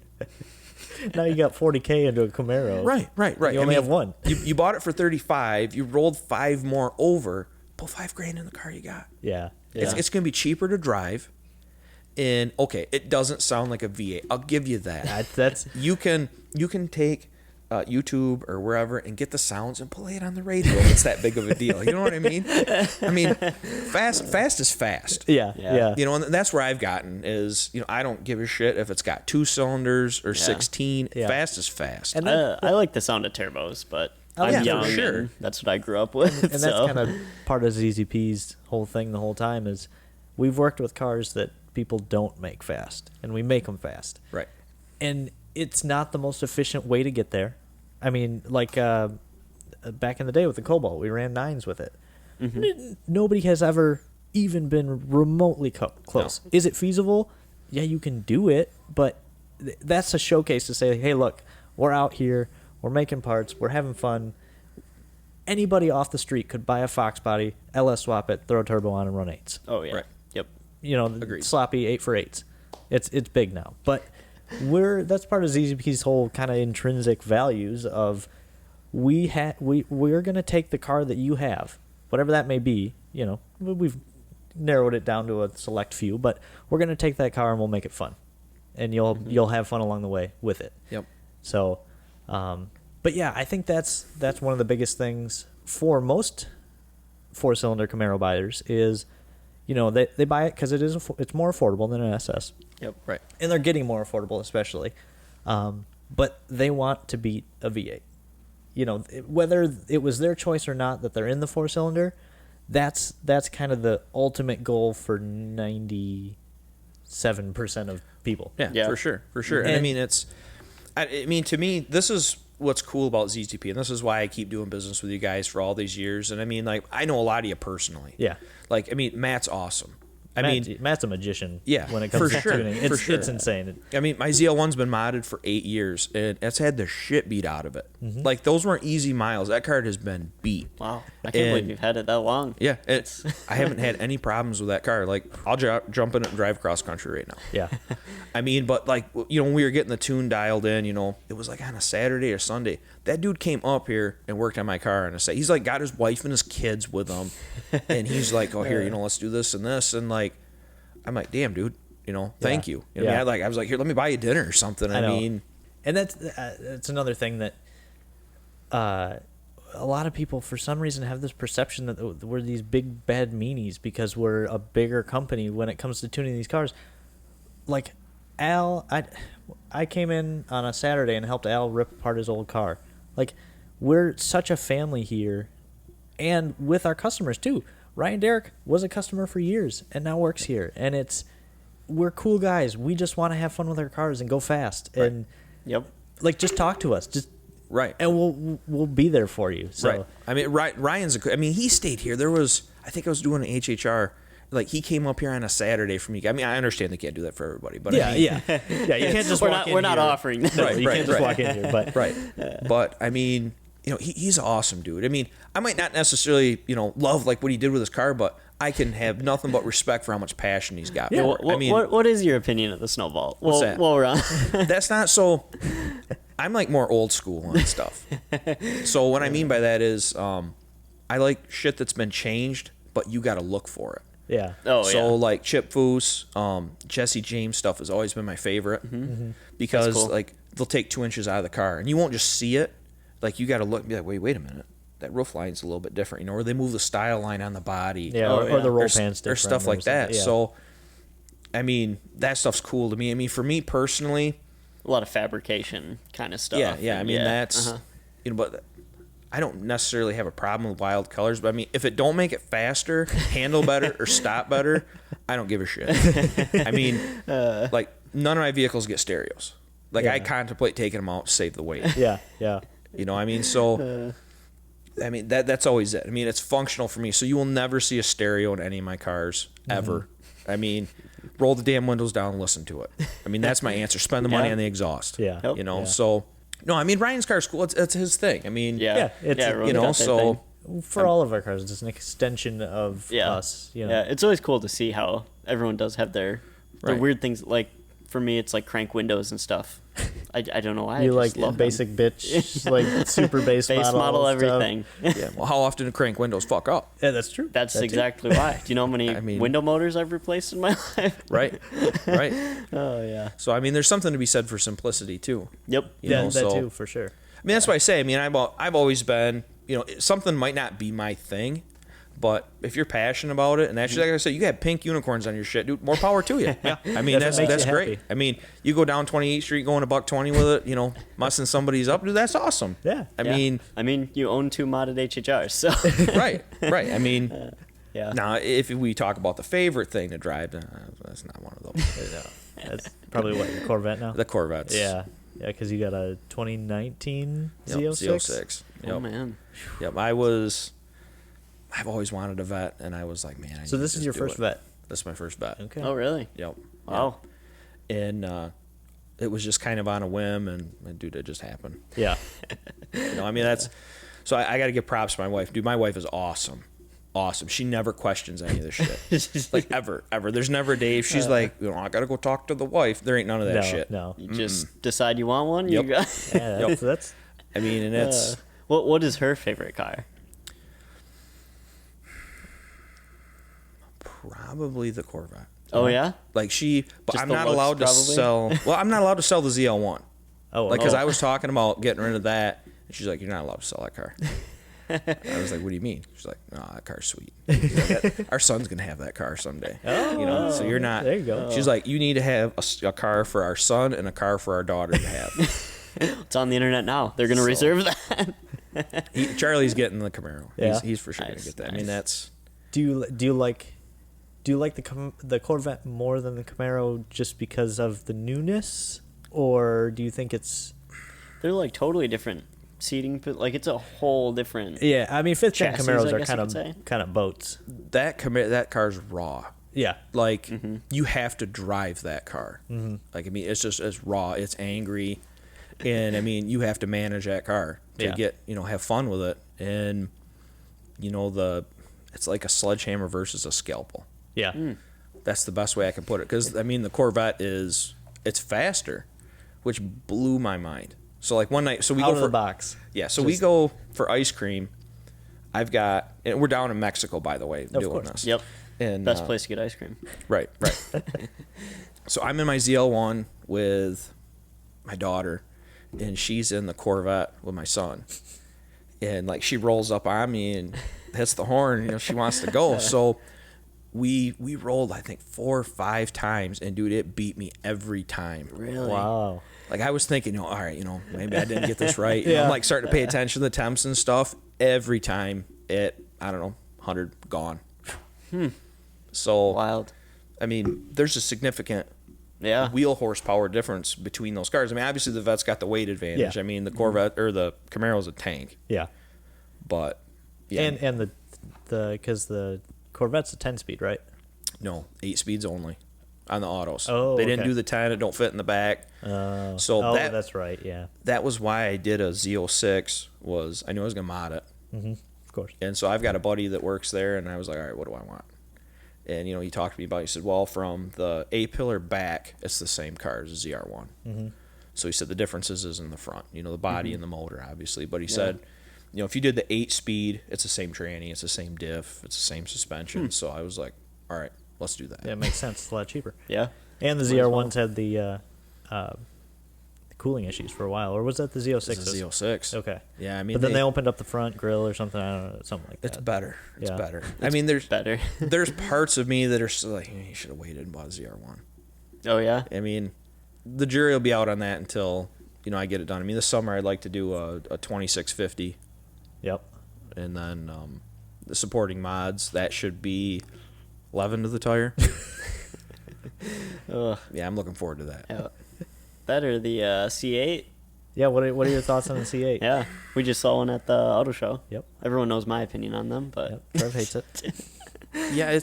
Now you got 40K into a Camaro. Right. You only have one. You bought it for 35. You rolled 5 more over. Put $5,000 in the car you got. Yeah. It's going to be cheaper to drive. And okay, it doesn't sound like a V8. I'll give you that. That's You can take YouTube or wherever and get the sounds and play it on the radio if it's that big of a deal. You know what I mean? I mean, fast is fast. Yeah. You know, and that's where I've gotten is, you know, I don't give a shit if it's got 2 cylinders or 16. Yeah. Fast is fast. And I like the sound of turbos, but I'm yeah, for young, sure. and that's what I grew up with. And that's so. kind of part of ZZP's whole thing the whole time is we've worked with cars that people don't make fast, and we make them fast. Right. And it's not the most efficient way to get there. I mean, like back in the day with the Cobalt, we ran 9s with it. Nobody has ever even been remotely close. No. Is it feasible? Yeah, you can do it, but that's a showcase to say, hey, look, we're out here, we're making parts, we're having fun. Anybody off the street could buy a Fox body, LS swap it, throw a turbo on, and run 8s. Oh yeah. Right. Yep. You know, Agreed. sloppy 8 for 8s. It's big now, but that's part of ZZP's whole kind of intrinsic values of we're going to take the car that you have, whatever that may be. You know, we've narrowed it down to a select few, but we're going to take that car and we'll make it fun, and you'll have fun along the way with it. Yep. So, but yeah, I think that's one of the biggest things for most 4-cylinder Camaro buyers is, you know, they buy it because it's more affordable than an SS. Yep. Right. And they're getting more affordable, especially. But they want to beat a V8. You know, whether it was their choice or not that they're in the 4-cylinder, that's kind of the ultimate goal for 97% of people. Yeah, for sure. And I mean, I mean, to me, this is what's cool about ZZP, and this is why I keep doing business with you guys for all these years. And I mean, like, I know a lot of you personally. Yeah. Like, I mean, Matt's awesome. Matt's a magician. Yeah, when it comes to for sure, tuning, for sure. It's insane. I mean, my ZL1's been modded for 8 years, and it's had the shit beat out of it. Like, those weren't easy miles. That card has been beat. Wow. I can't believe you've had it that long. Yeah, I haven't had any problems with that car. Like, I'll jump in it and drive cross country right now. Yeah. I mean, but like, you know, when we were getting the tune dialed in, you know, it was like on a Saturday or Sunday. That dude came up here and worked on my car on a Saturday. He's like got his wife and his kids with him, and he's like, "Oh, here, you know, let's do this and this." And like, I'm like, "Damn, dude, you know, thank you." You know, Yeah. I was like, "Here, let me buy you dinner or something." I know. mean, And that's another thing that a lot of people, for some reason, have this perception that we're these big bad meanies because we're a bigger company when it comes to tuning these cars. Like Al, I came in on a Saturday and helped Al rip apart his old car. Like, we're such a family here, and with our customers too. Ryan Derrick was a customer for years and now works here, and we're cool guys. We just want to have fun with our cars and go fast. Right. And Yep. like, just talk to us, right. and we'll be there for you. So Right. I mean, Ryan's he stayed here. I think I was doing an HHR. Like, he came up here on a Saturday for me. I mean, I understand they can't do that for everybody, but yeah, I mean, yeah. You can't just walk in We're not here. offering that. No, Right, you right, can't just right. walk in here. But right. But I mean, you know, he's an awesome dude. I mean, I might not necessarily, you know, love like what he did with his car, but I can have nothing but respect for how much passion he's got. Yeah, for it. I mean, what is your opinion of the Snowball? What's that? Well, we're on. that's not so. I'm like more old school on stuff. So what I mean by that is, I like shit that's been changed, but you got to look for it. yeah, So like Chip Foose, Jesse James stuff has always been my favorite because That's cool. like they'll take 2 inches out of the car and you won't just see it. Like, you got to look and be like, wait a minute, that roof line's a little bit different, you know, or they move the style line on the body, yeah, Oh, or the roll or, pans or stuff like that. Yeah. So, I mean, that stuff's cool to me. I mean, for me personally, A lot of fabrication kind of stuff. yeah. I mean, that's Uh-huh. you know, but I don't necessarily have a problem with wild colors, but I mean, if it don't make it faster, handle better, or stop better, I don't give a shit. I mean, like, none of my vehicles get stereos. Like, I contemplate taking them out to save the weight. yeah. You know what I mean? So, I mean, that's always it. I mean, it's functional for me. So you will never see a stereo in any of my cars, ever. I mean, roll the damn windows down and listen to it. I mean, that's my answer. Spend the money Yeah. on the exhaust. Yeah. Yep. You know, Yeah. so... No, I mean, Ryan's car's cool. It's his thing. I mean, Yeah, it's- everyone's you know, got their so... thing. For all of our cars, it's an extension of us. You know? Yeah, it's always cool to see how everyone does have their Right. weird things. Like, for me, it's like crank windows and stuff. I don't know why. You I like just love basic bitch, like super base model stuff. everything. Yeah. Well, how often do crank windows fuck up? Yeah, that's true. That's That too. exactly why. Do you know how many I mean- window motors I've replaced in my life? Right. Right. Oh yeah. So, I mean, there's something to be said for simplicity, too. Yep. You Yeah, know, that so- too, for sure. I mean, that's what I say. I mean, I've always been, something might not be my thing, but if you're passionate about it, and actually, like I said, you got pink unicorns on your shit, dude. More power to you. Yeah. I mean, If it makes that's you great. happy. I mean, you go down 28th Street going a $120 with it, mussing somebody's up, dude. That's awesome. Yeah. I Yeah. mean, you own 2 modded HHRs, so. right. I mean, Yeah. now if we talk about the favorite thing to drive, that's not one of those. That's probably what, your Corvette now? The Corvettes. Yeah, because you got a 2019 Yep, Z06. Z06. Oh, Yep. man. Yep. I've always wanted a vet, and I was like, man. So this is your first vet? This is my first vet. Okay. Oh, really? Yep. Wow. And it was just kind of on a whim, and dude, it just happened. Yeah. I mean, that's so I got to give props to my wife. Dude, my wife is awesome. Awesome. She never questions any of this shit. Like, ever. There's never a day if she's like, I got to go talk to the wife. There ain't none of that shit. No. You just decide you want one? Yep. You got. Yeah, that's I mean, and it's. What is her favorite car? Probably the Corvette. Oh, yeah? But Just I'm the not looks, allowed to probably? sell. Well, I'm not allowed to sell the ZL1. oh, Because I was talking about getting rid of that, and she's like, "You're not allowed to sell that car." I was like, "What do you mean?" She's like, "No, that car's sweet. Our son's gonna have that car someday. So you're not." There you go. She's like, "You need to have a car for our son and a car for our daughter to have." It's on the internet now. They're going to So- reserve that. Charlie's getting the Camaro. Yeah. He's for sure Nice, gonna get that. I nice. mean, that's Do you like the Corvette more than the Camaro just because of the newness, or do you think it's? They're like totally different seating. Like, it's a whole different. Yeah, I mean, fifth gen Chassis, Camaros I are guess you could say. kind of boats. that car's raw. Yeah. Like you have to drive that car. Like, I mean, it's raw. It's angry, and I mean, you have to manage that car to Yeah. get have fun with it. And it's like a sledgehammer versus a scalpel. Yeah. That's the best way I can put it. Because I mean, the Corvette it's faster, which blew my mind. So like one night, so we Out go of for the box. yeah. So we go for ice cream. And we're down in Mexico, by the way, doing course. this. Yep. And Best place to get ice cream. Right. So I'm in my ZL1 with my daughter, and she's in the Corvette with my son. And like she rolls up on me and hits the horn, she wants to go. So we rolled, I think, 4 or 5 times, and dude, it beat me every time. Really? Wow. Like I was thinking, all right, maybe I didn't get this right. Yeah. I'm like starting to pay attention to the temps and stuff. Every time I don't know, 100 gone. So Wild. I mean, there's a significant Yeah. wheel horsepower difference between those cars. I mean, obviously the Vette's got the weight advantage. Yeah. I mean, the Corvette or the Camaro's a tank, Yeah. but yeah, And because the Corvette's a 10-speed, right? no, 8 speeds only on the autos. Oh, they didn't okay. do the 10; it don't fit in the back. So that's right. Yeah. that was why I did a Z06. Was I knew I was gonna mod it, Of course. and so I've got a buddy that works there, and I was like, all right, what do I want? And he talked to me about it. He said, well, from the A-pillar back, it's the same car as a ZR1. So he said the differences is in the front, the body and the motor, obviously. But he said, if you did the 8-speed, it's the same tranny, it's the same diff, it's the same suspension. So I was like, all right, let's do that. Yeah, it makes sense. It's a lot cheaper. Yeah. And the ZR1s had the cooling issues for a while, or was that the Z06? It's a Z06. Okay. Yeah, I mean, But then they opened up the front grill or something. I don't know, something like that. it's better. It's Yeah. better. I mean, there's Better. there's parts of me that are still like, you should have waited and bought a ZR1. Oh, yeah? I mean, the jury will be out on that until I get it done. I mean, this summer I'd like to do a 2650, Yep. and then the supporting mods that should be 11 to the tire. Ugh. Yeah, I'm looking forward to that. Yeah. Better the C8. Yeah. What are your thoughts on the C8? Yeah. We just saw one at the auto show. Yep. Everyone knows my opinion on them, but Yep. Trev hates it. Yeah,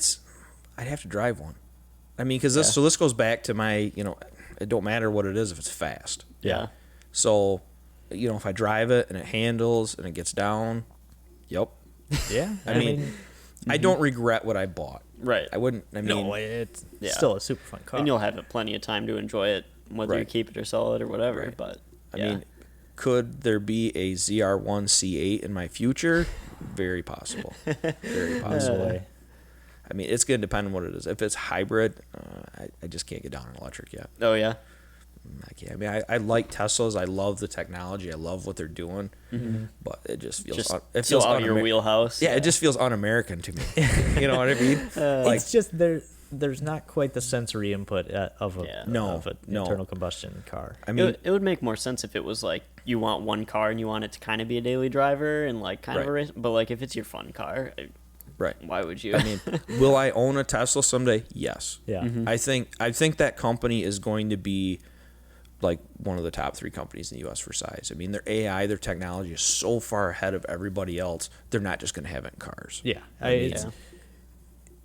I'd have to drive one. I mean, because Yeah. this goes back to my it don't matter what it is if it's fast. yeah. So if I drive it and it handles and it gets down, yep. Yeah. I mean, I don't regret what I bought. Right. I wouldn't. I mean, no, it's Yeah. still a super fun car. And you'll have plenty of time to enjoy it, whether you Right. keep it or sell it or whatever. Right. But I yeah. mean, could there be a ZR1 C8 in my future? Very possible. Very possible. Boy. I mean, it's going to depend on what it is. If it's hybrid, I just can't get down on electric yet. Oh, yeah. I can't. I mean, I like Teslas. I love the technology. I love what they're doing. Mm-hmm. But it just feels Just it feels out of your wheelhouse. Yeah, it just feels un-American to me. You know what I mean? Like, It's just there's not quite the sensory input of a Yeah. of an internal combustion car. I mean, it would make more sense if it was like you want one car and you want it to kind of be a daily driver and like kind of a Right. race. But like if it's your fun car, right. why would you? I mean, will I own a Tesla someday? Yes. Yeah. Mm-hmm. I think that company is going to be like one of the top 3 companies in the U.S. for size. I mean, their AI, their technology is so far ahead of everybody else. They're not just going to have it in cars. Yeah. Yeah.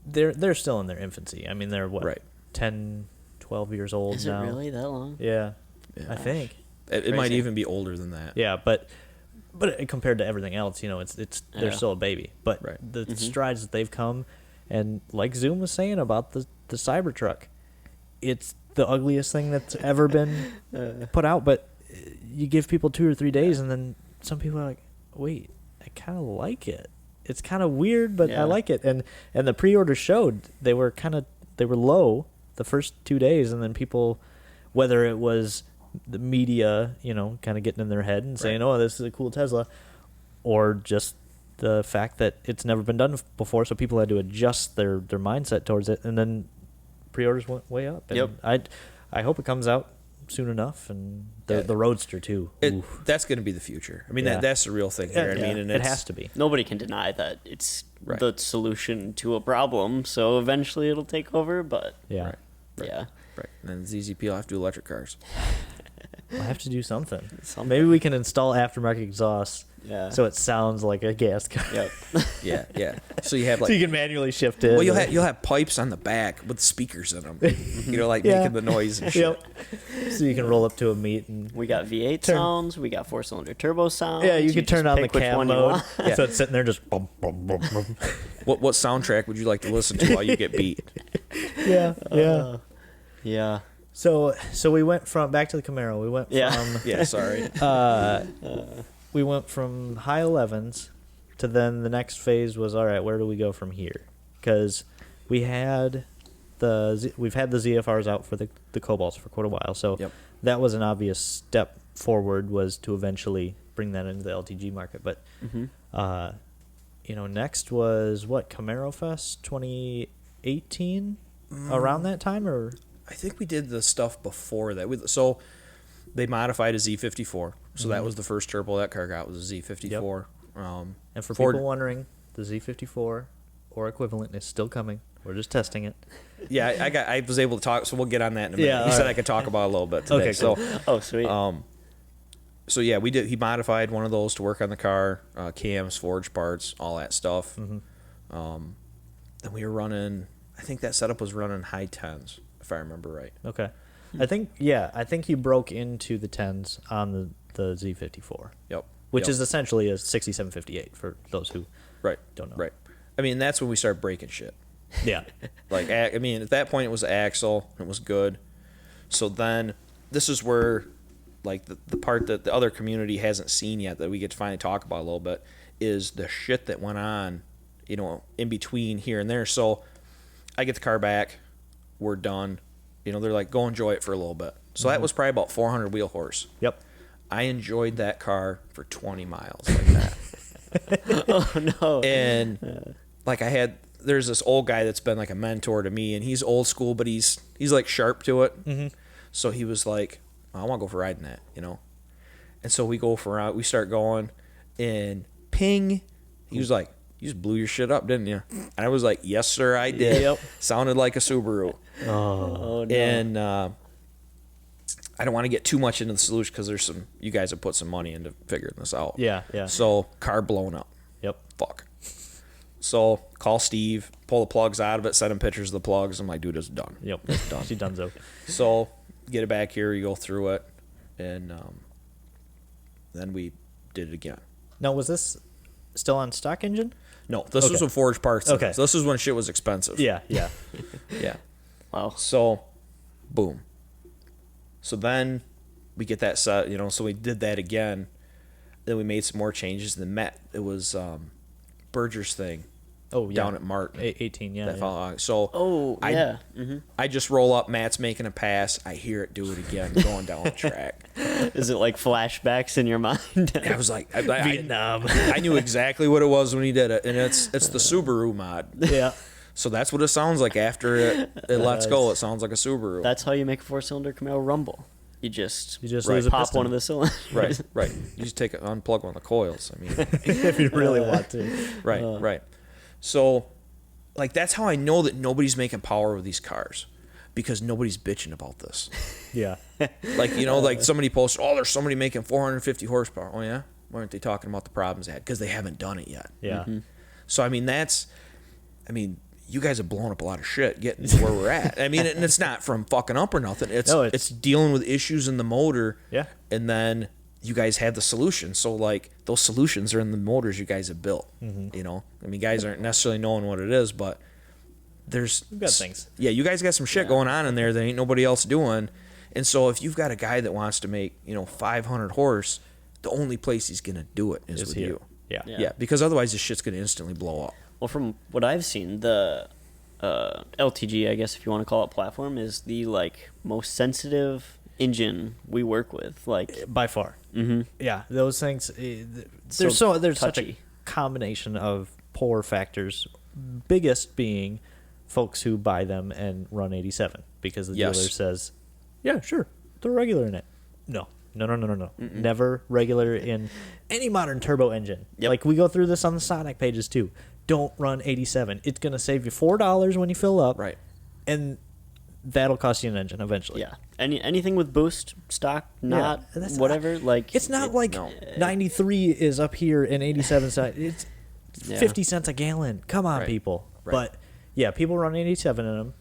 They're still in their infancy. I mean, they're what, Right. 10, 12 years old Is now. it really that long? Yeah. Yeah. I think. It might Crazy. even be older than that. Yeah, but compared to everything else, you know, it's they're Yeah. still a baby. But Right. the strides that they've come, and like Zoom was saying about the Cybertruck, it's the ugliest thing that's ever been put out. But you give people 2 or 3 days, and then some people are like, "Wait, I kind of like it. It's kind of weird, but Yeah. I like it." And the pre-orders showed they were low the first 2 days, and then people, whether it was the media, you know, kind of getting in their head and saying, "Oh, this is a cool Tesla," or just the fact that it's never been done before, so people had to adjust their mindset towards it, and then pre-orders went way up. And Yep. I hope it comes out soon enough, and Yeah. the Roadster too. Oof. That's going to be the future. I mean, Yeah. that's the real thing here. I Yeah, mean, and it it's, has to be. Nobody can deny that it's Right. the solution to a problem. So eventually it'll take over. But Yeah, Right. Right. yeah, Right. And then ZZP will have to do electric cars. we'll have to do something. Something. Maybe we can install aftermarket exhaust, yeah. so it sounds like a gas car. Yep. Yeah, yeah. So you have So like, you can manually shift it. well, you'll have pipes on the back with speakers in them. You know, like Yeah. making the noise and shit. Yep. So you can roll up to a meat and We got V8 Turn- sounds. We got 4-cylinder turbo sounds. yeah, you could turn just on the pick which cam one you mode. want. Yeah. So it's sitting there just bum, bum, bum, bum. What soundtrack would you like to listen to while you get beat? Yeah, yeah. Yeah. So we went from back to the Camaro. We went Yeah. from Yeah, sorry. we went from high 11s to then the next phase was, all right, where do we go from here? Because we had we've had the ZFRs out for the Cobalts for quite a while, so Yep. that was an obvious step forward, was to eventually bring that into the LTG market. But next was what, Camaro Fest 2018, around that time, or I think we did the stuff before that. So they modified a Z54. So that was the first turbo that car got, was a Z54. and for Ford- people wondering, the Z54 or equivalent is still coming. We're just testing it. Yeah, I was able to talk, so we'll get on that in a minute. Yeah, He all said right. I could talk about it a little bit today. Okay, cool. Oh, sweet. So yeah, we did. He modified one of those to work on the car, cams, forged parts, all that stuff. And we were running. I think that setup was running high 10s, if I remember right. Okay. I think you broke into the 10s on the Z54, Yep. which Yep. is essentially a 6758 for those who right. don't know. Right. I mean, that's when we started breaking shit. Yeah. Like, I mean, at that point it was axle. It was good. So then, this is where, like, the part that the other community hasn't seen yet that we get to finally talk about a little bit is the shit that went on, in between here and there. So I get the car back. We're done. They're like, go enjoy it for a little bit. So that was probably about 400 wheel horse. Yep. I enjoyed that car for 20 miles like that. Oh no. And like there's this old guy that's been like a mentor to me, and he's old school, but he's like sharp to it. So he was like, I want to go for riding that, And so we go for we start going, and ping, he was like, you just blew your shit up, didn't you? And I was like, yes, sir, I did. Yep. Sounded like a Subaru. Oh no. And I don't want to get too much into the solution because you guys have put some money into figuring this out. Yeah. So car blown up. Yep. Fuck. So call Steve, pull the plugs out of it, send him pictures of the plugs. I'm like, dude, it's done. Yep. It's done. She donezo. So get it back here, you go through it, and then we did it again. Now, was this still on stock engine? No, this was with forged parts. Okay. So this was when shit was expensive. Yeah. Yeah. Wow. So, boom. So then we get that set, so we did that again. Then we made some more changes. Then it was Berger's thing. Oh, yeah. down at Martin. 18, yeah. That yeah. following August. So Oh, yeah. Mm-hmm. I just roll up. Matt's making a pass. I hear it do it again, going down the track. Is it like flashbacks in your mind? I was like, Vietnam. I knew exactly what it was when he did it, and it's the Subaru mod. Yeah. So that's what it sounds like after it lets go. It sounds like a Subaru. That's how you make a 4-cylinder Camaro rumble. You just lose a pop piston. one of the cylinders. right. You just unplug one of the coils. I mean, If you really want to. right. So, like, that's how I know that nobody's making power with these cars, because nobody's bitching about this. Yeah. Like, like somebody posted, oh, there's somebody making 450 horsepower. Oh yeah, why aren't they talking about the problems they had? Because they haven't done it yet. Yeah. Mm-hmm. So I mean, you guys have blown up a lot of shit getting to where we're at. I mean, and it's not from fucking up or nothing. It's dealing with issues in the motor. Yeah. And then you guys have the solution. So like those solutions are in the motors you guys have built. Mm-hmm. I mean, guys aren't necessarily knowing what it is, but we've got things. Yeah, you guys got some shit going on in there that ain't nobody else doing. And so if you've got a guy that wants to make 500 horse, the only place he's gonna do it is with here. you. Yeah. Yeah, because otherwise this shit's gonna instantly blow up. Well, from what I've seen, the LTG, I guess if you want to call it platform, is the most sensitive engine we work with. By far. Mm-hmm. Yeah, those things. There's such a combination of poor factors. Biggest being folks who buy them and run 87 because the dealer says, "Yeah, sure, throw regular in it." No. Never regular in any modern turbo engine. Yep. Like we go through this on the Sonic pages too. Don't run 87. It's gonna save you $4 when you fill up. Right. And that'll cost you an engine eventually. Yeah. Anything with boost, stock, not that's whatever. It's not 93 is up here and 87 side. It's 50 cents a gallon. Come on, people. Right. But yeah, people run 87 in them.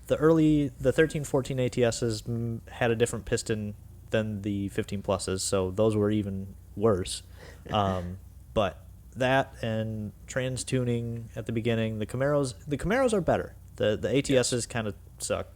The 13, 14 ATSs had a different piston than the 15 pluses, so those were even worse. But that and trans tuning at the beginning, the Camaros are better. The ATSs kind of suck.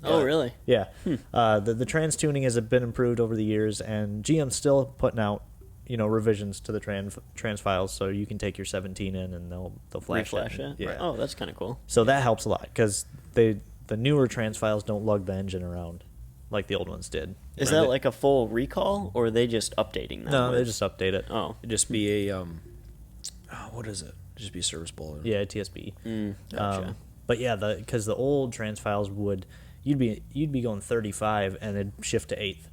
Oh, really? Yeah. The trans tuning has been improved over the years, and GM's still putting out revisions to the trans files, so you can take your 17 in and they'll flash it. Yeah. Right. Oh, that's kind of cool. So that helps a lot because the newer trans files don't lug the engine around like the old ones did. Is that like a full recall, or are they just updating that? No, they just update it. Oh. It'd just be a what is it? It'd just be a service bulletin. Yeah, TSB. Gotcha. But yeah, because the old trans files you'd be going 35 and it'd shift to 8th.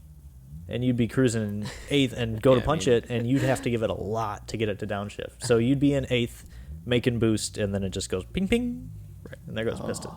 And you'd be cruising 8th and go to punch it, and you'd have to give it a lot to get it to downshift. So you'd be in 8th, making boost, and then it just goes ping, ping, right, and there goes piston.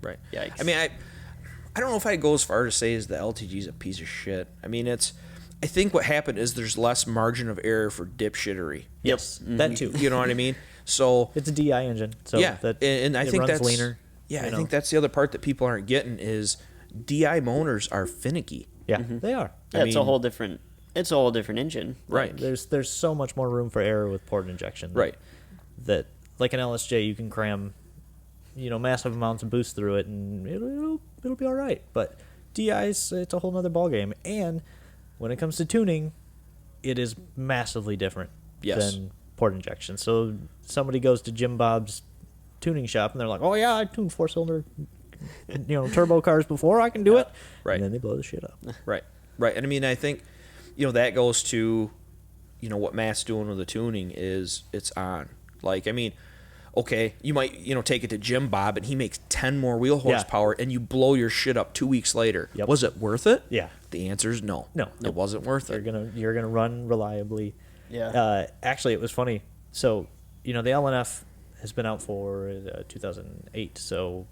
Right. Yikes. I mean, I don't know if I'd go as far to say as the LTG's a piece of shit. I mean, I think what happened is there's less margin of error for dipshittery. Yes, that too. You know what I mean? So it's a DI engine. So yeah, and I think runs that's leaner. Yeah, I think that's the other part that people aren't getting is DI motors are finicky. Yeah, they are. Yeah, it's a whole different engine. Right. There's so much more room for error with port injection. Right. That like an LSJ, you can cram, massive amounts of boost through it, and it'll be all right. But DI's, it's a whole nother ballgame. And when it comes to tuning, it is massively different than port injection. So somebody goes to Jim Bob's tuning shop and they're like, "Oh yeah, I tuned 4-cylinder, turbo cars before. I can do it." Right. And then they blow the shit up. Right. And I mean, I think, that goes to, what Matt's doing with the tuning is it's on. Like, I mean, okay, you might, take it to Jim Bob and he makes 10 more wheel horsepower and you blow your shit up 2 weeks later. Yep. Was it worth it? Yeah. The answer is no. No. It wasn't worth it. You're gonna run reliably. Yeah. Actually, it was funny. So, the LNF has been out for 2008. So,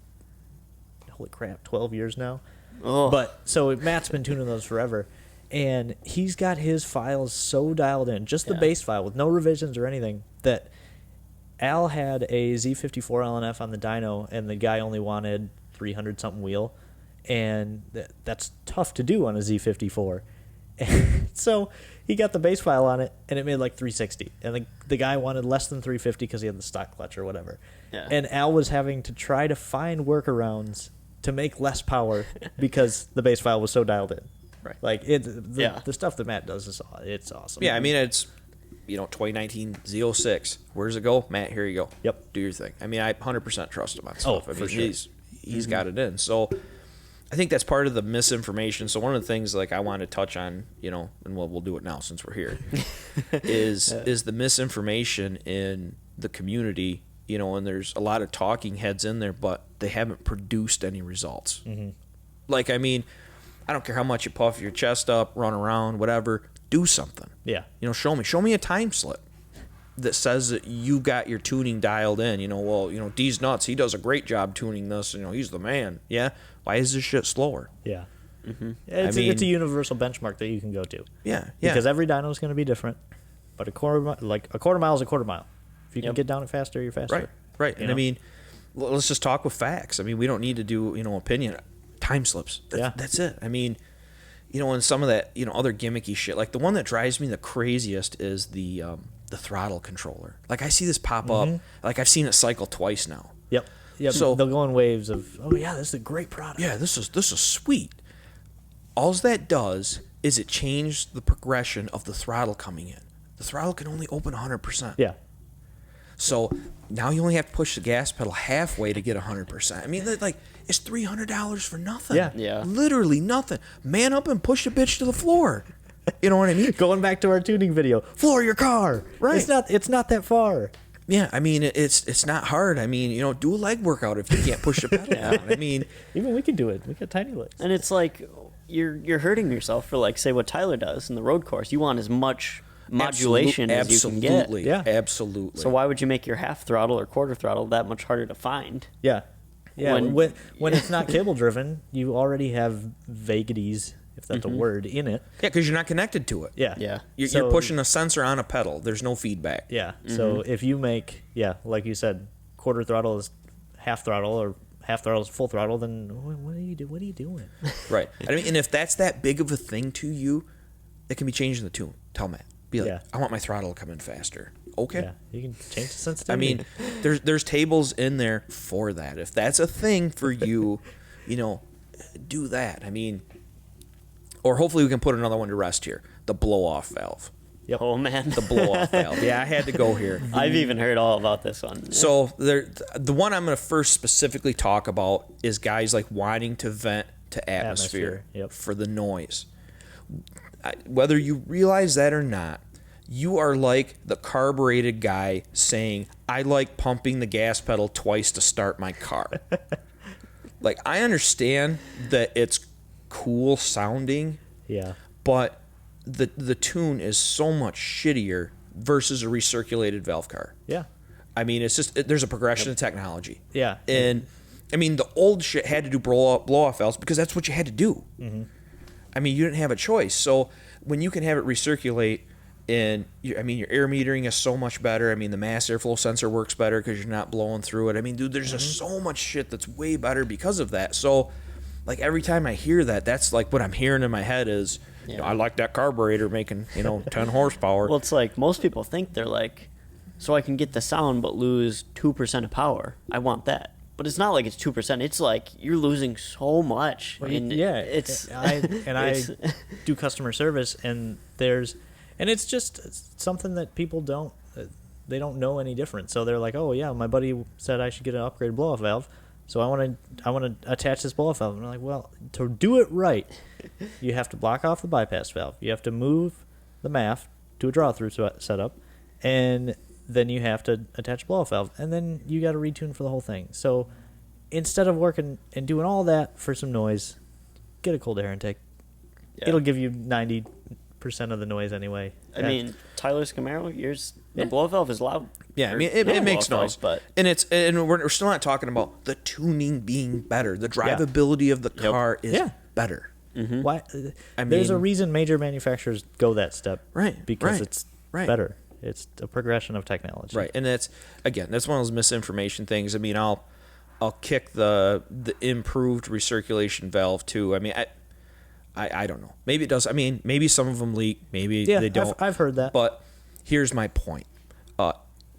holy crap, 12 years now. Oh. But so Matt's been tuning those forever, and he's got his files so dialed in, just the base file with no revisions or anything, that Al had a Z54 LNF on the dyno, and the guy only wanted 300 something wheel, and that's tough to do on a Z54. And so he got the base file on it, and it made like 360, and the guy wanted less than 350 because he had the stock clutch or whatever. Yeah. And Al was having to try to find workarounds to make less power because the base file was so dialed in. Right. Like the stuff that Matt does it's awesome. Yeah, I mean, it's, 2019 Z06. Where does it go? Matt, here you go. Yep. Do your thing. I mean, I 100% trust him on stuff. I mean, for sure. He's got it in. So I think that's part of the misinformation. So one of the things like I want to touch on, and we'll do it now since we're here, is the misinformation in the community, and there's a lot of talking heads in there, but they haven't produced any results. Mm-hmm. Like, I mean, I don't care how much you puff your chest up, run around, whatever, do something. Yeah. Show me a time slip that says that you got your tuning dialed in. D's nuts, he does a great job tuning this, he's the man. Yeah. Why is this shit slower? Yeah. Mm-hmm. It's a universal benchmark that you can go to. Yeah. Because every dyno is going to be different, but a quarter mile is a quarter mile. If you can get down it faster, you're faster. Right. And I mean, let's just talk with facts. I mean, we don't need to do, opinion. Time slips. That's it. I mean, and some of that, other gimmicky shit. Like the one that drives me the craziest is the throttle controller. Like I see this pop up. Like I've seen it cycle twice now. Yep. So they'll go in waves of, oh yeah, this is a great product. Yeah, this is sweet. All that does is it changed the progression of the throttle coming in. The throttle can only open 100%. Yeah. So now you only have to push the gas pedal halfway to get 100%. I mean, like, it's $300 for nothing. Yeah. Literally nothing. Man up and push the bitch to the floor. You know what I mean? Going back to our tuning video, floor your car. Right. It's not that far. Yeah, I mean, it's not hard. I mean, do a leg workout if you can't push the pedal down. I mean, even we can do it. We got tiny legs. And it's like you're hurting yourself for, like, say what Tyler does in the road course. You want as much modulation as you can get. Absolutely. Yeah. Absolutely. So why would you make your half throttle or quarter throttle that much harder to find? Yeah. Yeah. When- When it's not cable driven, you already have vagaries, if that's a word, in it. Yeah, because you're not connected to it. Yeah. Yeah. You're pushing a sensor on a pedal. There's no feedback. Yeah. So if you make, like you said, quarter throttle is half throttle or half throttle is full throttle, then what are you doing? Right. I mean, and if that's that big of a thing to you, it can be changed in the tune. Tell Matt. Be like, I want my throttle to come in faster. Okay. Yeah. You can change the sensitivity. I mean, there's tables in there for that. If that's a thing for you, do that. I mean, or hopefully we can put another one to rest here. The blow-off valve. Yep. Oh, man. The blow-off valve. Yeah, I had to go here. I've even heard all about this one. So the one I'm going to first specifically talk about is guys like wanting to vent to atmosphere. Yep. For the noise. Whether you realize that or not, you are like the carbureted guy saying, I like pumping the gas pedal twice to start my car. Like, I understand that it's cool sounding, yeah. but the tune is so much shittier versus a recirculated valve car. Yeah. I mean, it's just there's a progression of technology. Yeah. And I mean, the old shit had to do blow-off valves because that's what you had to do. Mm-hmm. I mean, you didn't have a choice. So when you can have it recirculate, and your air metering is so much better. I mean, the mass airflow sensor works better because you're not blowing through it. I mean, dude, there's just so much shit that's way better because of that. So, like, every time I hear that, that's like what I'm hearing in my head is, I like that carburetor making 10 horsepower. Well, it's like most people think they're like, so I can get the sound but lose 2% of power. I want that. But it's not like it's 2%. It's like you're losing so much. Well, and I do customer service, and it's just something that people don't know any different. So they're like, oh yeah, my buddy said I should get an upgraded blow-off valve, so I want to attach this blow-off valve. And I'm like, well, to do it right, you have to block off the bypass valve. You have to move the MAF to a draw-through setup, and then you have to attach a blow-off valve, and then you got to retune for the whole thing. So instead of working and doing all that for some noise, get a cold air intake. Yeah. It'll give you 90% of the noise anyway. I mean, Tyler's Camaro, the blow valve is loud. Yeah, I mean, it makes noise, but we're still not talking about the tuning being better. The drivability of the car is better. Mm-hmm. Why? There's a reason major manufacturers go that step, right? Because it's better. It's a progression of technology, right? And that's one of those misinformation things. I mean, I'll kick the improved recirculation valve too. I mean, I don't know. Maybe it does. I mean, maybe some of them leak. Maybe they don't. I've heard that. But here's my point.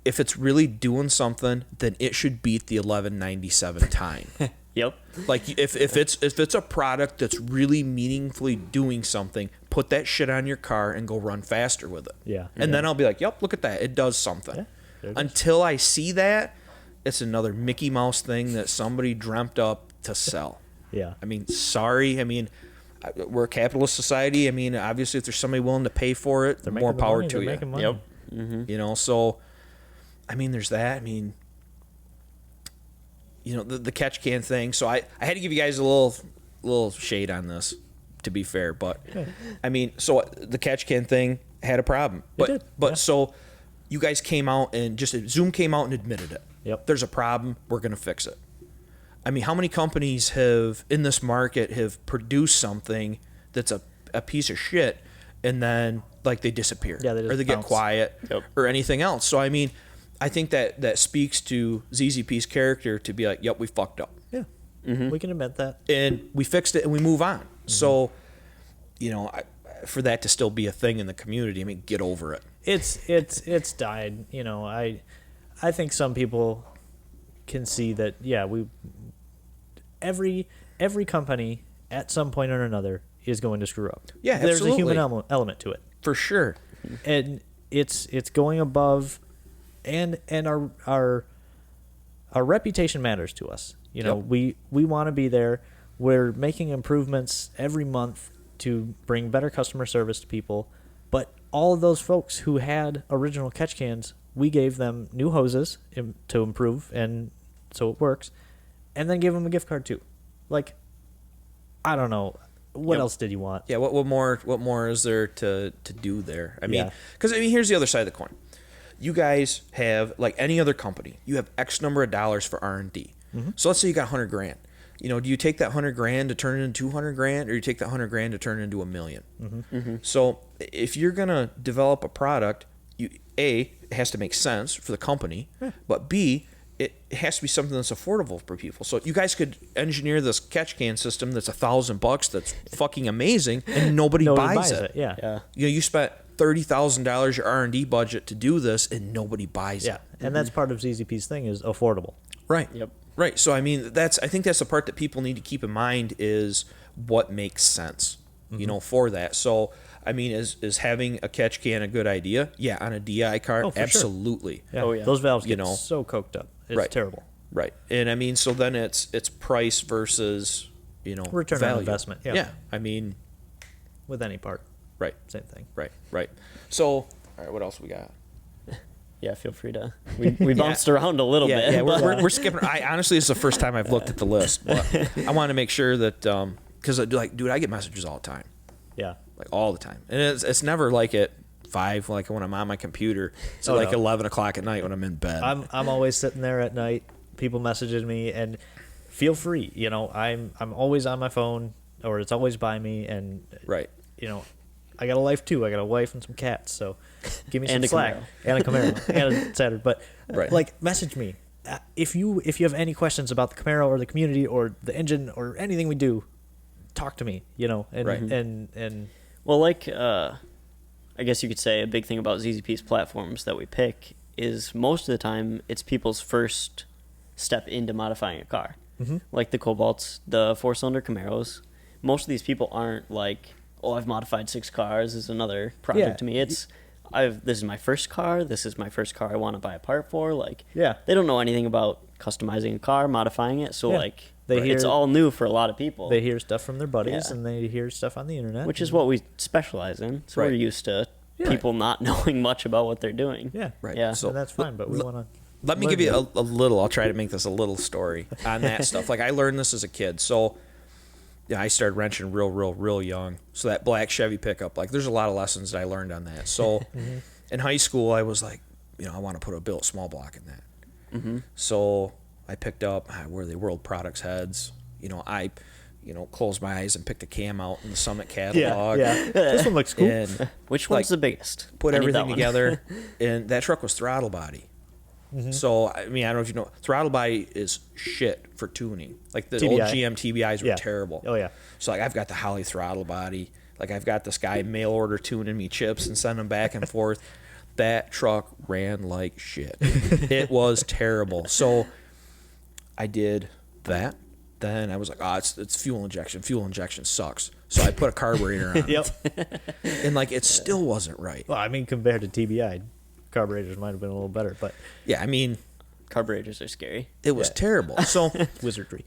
If it's really doing something, then it should beat the 1197 time. Yep. Like if it's a product that's really meaningfully doing something, put that shit on your car and go run faster with it. Yeah. And then I'll be like, yep, look at that. It does something. Yeah, there it is. Until I see that, it's another Mickey Mouse thing that somebody dreamt up to sell. Yeah. I mean, sorry. I mean, we're a capitalist society. I mean, obviously, if there's somebody willing to pay for it, They're more making the power money, to they're you. making money. Yep. Mm-hmm. You know, so I mean, there's that. I mean, you know, the catch can thing. So I had to give you guys a little shade on this, to be fair. But I mean, so the catch can thing had a problem. But did, but yeah. so you guys came out and Zoom came out and admitted it. Yep. There's a problem. We're gonna fix it. I mean, how many companies have in this market have produced something that's a piece of shit, and then like they disappear, Yeah, they just or they get bounce. quiet, Yep. or anything else. So I mean, I think that speaks to ZZP's character to be like, yep, we fucked up, Yeah. We can admit that. and we fixed it, and we move on. So, you know, for that to still be a thing in the community, I mean, get over it. It's died. You know, I think some people can see that. Yeah, every company at some point or another is going to screw up. Yeah, there's a human absolutely. element to it, For sure. and it's going above, and our reputation matters to us. You know, Yep. we want to be there. We're making improvements every month to bring better customer service to people. But all of those folks who had original catch cans, we gave them new hoses to improve, and so it works, and then gave them a gift card too. Like, I don't know, what Yep. else did you want? Yeah, what more is there to do there? I mean, Yeah. because I mean, here's the other side of the coin. You guys have, like any other company, you have X number of dollars for R&D. So let's say you got $100,000. You know, do you take that $100,000 to turn it into $200,000, or you take that $100,000 to turn it into $1 million? So if you're gonna develop a product, it has to make sense for the company, but B, it has to be something that's affordable for people. So you guys could engineer this catch can system that's $1,000 that's fucking amazing, and nobody buys it. Yeah. Yeah. You know, you spent $30,000 your R&D budget to do this, and nobody buys Yeah. it. And that's part of ZZP's thing, is affordable. Right. Yep. Right. So I mean, I think that's the part that people need to keep in mind, is what makes sense, you know, for that. So I mean, is having a catch can a good idea? Yeah, on a DI car, Oh, for sure. absolutely. Yeah. Oh, yeah. Those valves You get know. so coked up. It's Right. terrible. Right. And I mean, so then it's price versus, you know, Return on value. investment, yeah. Yeah. I mean, With any part, right. same thing. Right. So, all right, what else we got? Yeah, feel free to. We bounced around a little bit. Yeah, but- we're skipping. I honestly, this is the first time I've looked at the list, but I want to make sure that because like, dude, I get messages all the time, Yeah. like all the time, and it's never like at 5, like when I'm on my computer. It's Oh, like no. 11 o'clock at night when I'm in bed. I'm always sitting there at night. People messaging me, and feel free. You know, I'm always on my phone, or it's always by me, and Right. You know, I got a life too. I got a wife and some cats, so give me some And a slack. Camaro. And a Camaro and a Saturn. But Right. like, message me if you have any questions about the Camaro or the community or the engine or anything we do. Talk to me. You know, and Right. and Well, like, I guess you could say a big thing about ZZP's platforms that we pick is most of the time it's people's first step into modifying a car. Like the Cobalts, the 4-cylinder Camaros. Most of these people aren't like, oh, I've modified 6 cars. This is another project Yeah. to me. It's, this is my first car. This is my first car I want to buy a part for. Like, Yeah. they don't know anything about customizing a car, modifying it. So, Yeah. like, They it's hear- all new for a lot of people. they hear stuff from their buddies, Yeah. and they hear stuff on the internet, Which is what we specialize in. So we're Right. used to Yeah. people not knowing much about what they're doing. Yeah. Right. Yeah. So and that's fine. But we want to. let me give you a little. I'll try to make this a little story on that stuff. Like, I learned this as a kid. So, yeah, I started wrenching real young. So that black Chevy pickup, like, there's a lot of lessons that I learned on that. So in high school, I was like, you know, I want to put a billet small block in that. So I picked up, where are they, World Products heads. You know, I closed my eyes and picked a cam out in the Summit catalog. Yeah. This one looks cool. And Which one's Like, the biggest? put I need that everything one. together, and that truck was throttle body. So I mean, I don't know if you know, throttle body is shit for tuning. Like the old TBI. GM TBIs were Yeah. terrible. Oh, yeah. So like, I've got the Holly throttle body. Like, I've got this guy mail order tuning me chips and sending them back and forth. That truck ran like shit. It was terrible. So I did that. then I was like, it's fuel injection. Fuel injection sucks. So I put a carburetor on it. And like it still wasn't right. Well, I mean, compared to TBI, carburetors might have been a little better, but Yeah, I mean, Carburetors are scary. it was terrible. So wizardry.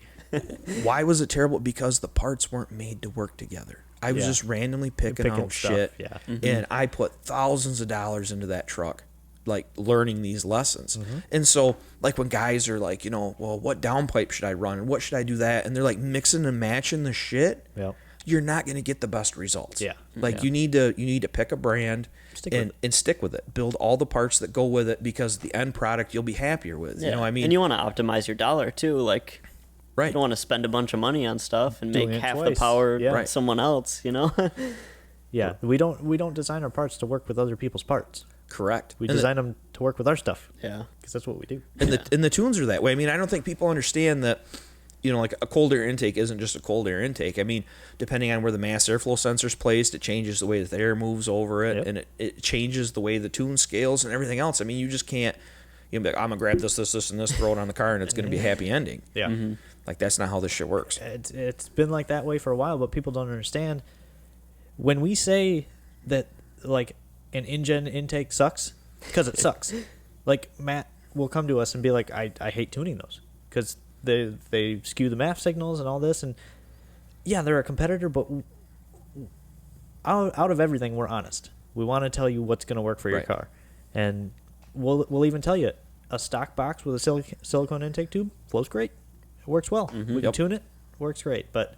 why was it terrible? Because the parts weren't made to work together. I was Yeah. just randomly picking out stuff, shit. yeah. And I put thousands of dollars into that truck, like learning these lessons. And so, like, when guys are like, well, what downpipe should I run? And what should I do that? And they're like mixing and matching the shit. Yep. You're not going to get the best results. Yeah. Like, Yeah. you need to pick a brand and stick with it. Build all the parts that go with it, because the end product you'll be happier with. Yeah. You know what I mean? And you want to optimize your dollar too. Like, Right. you don't want to spend a bunch of money on stuff and Doing make it half twice. the power Yeah. Right. someone else. Yeah, we don't design our parts to work with other people's parts. Correct. We And design them to work with our stuff. Yeah. Because that's what we do. And the tunes are that way. I mean, I don't think people understand that, like a cold air intake isn't just a cold air intake. I mean, depending on where the mass airflow sensor's placed, it changes the way that the air moves over it, Yep. and it changes the way the tune scales and everything else. I mean, you just can't, be like, I'm going to grab this, and this, throw it on the car, and it's going to be a happy ending. Yeah. Like, that's not how this shit works. It's been like that way for a while, but people don't understand. When we say that, like, an InGen intake sucks, because it sucks. Like, Matt will come to us and be like, I hate tuning those, because they skew the MAF signals and all this, and yeah, they're a competitor, but out of everything, we're honest. We want to tell you what's going to work for your Right. car, and we'll even tell you a stock box with a silicone intake tube flows great. It works well. We can Yep. tune it. Works great. But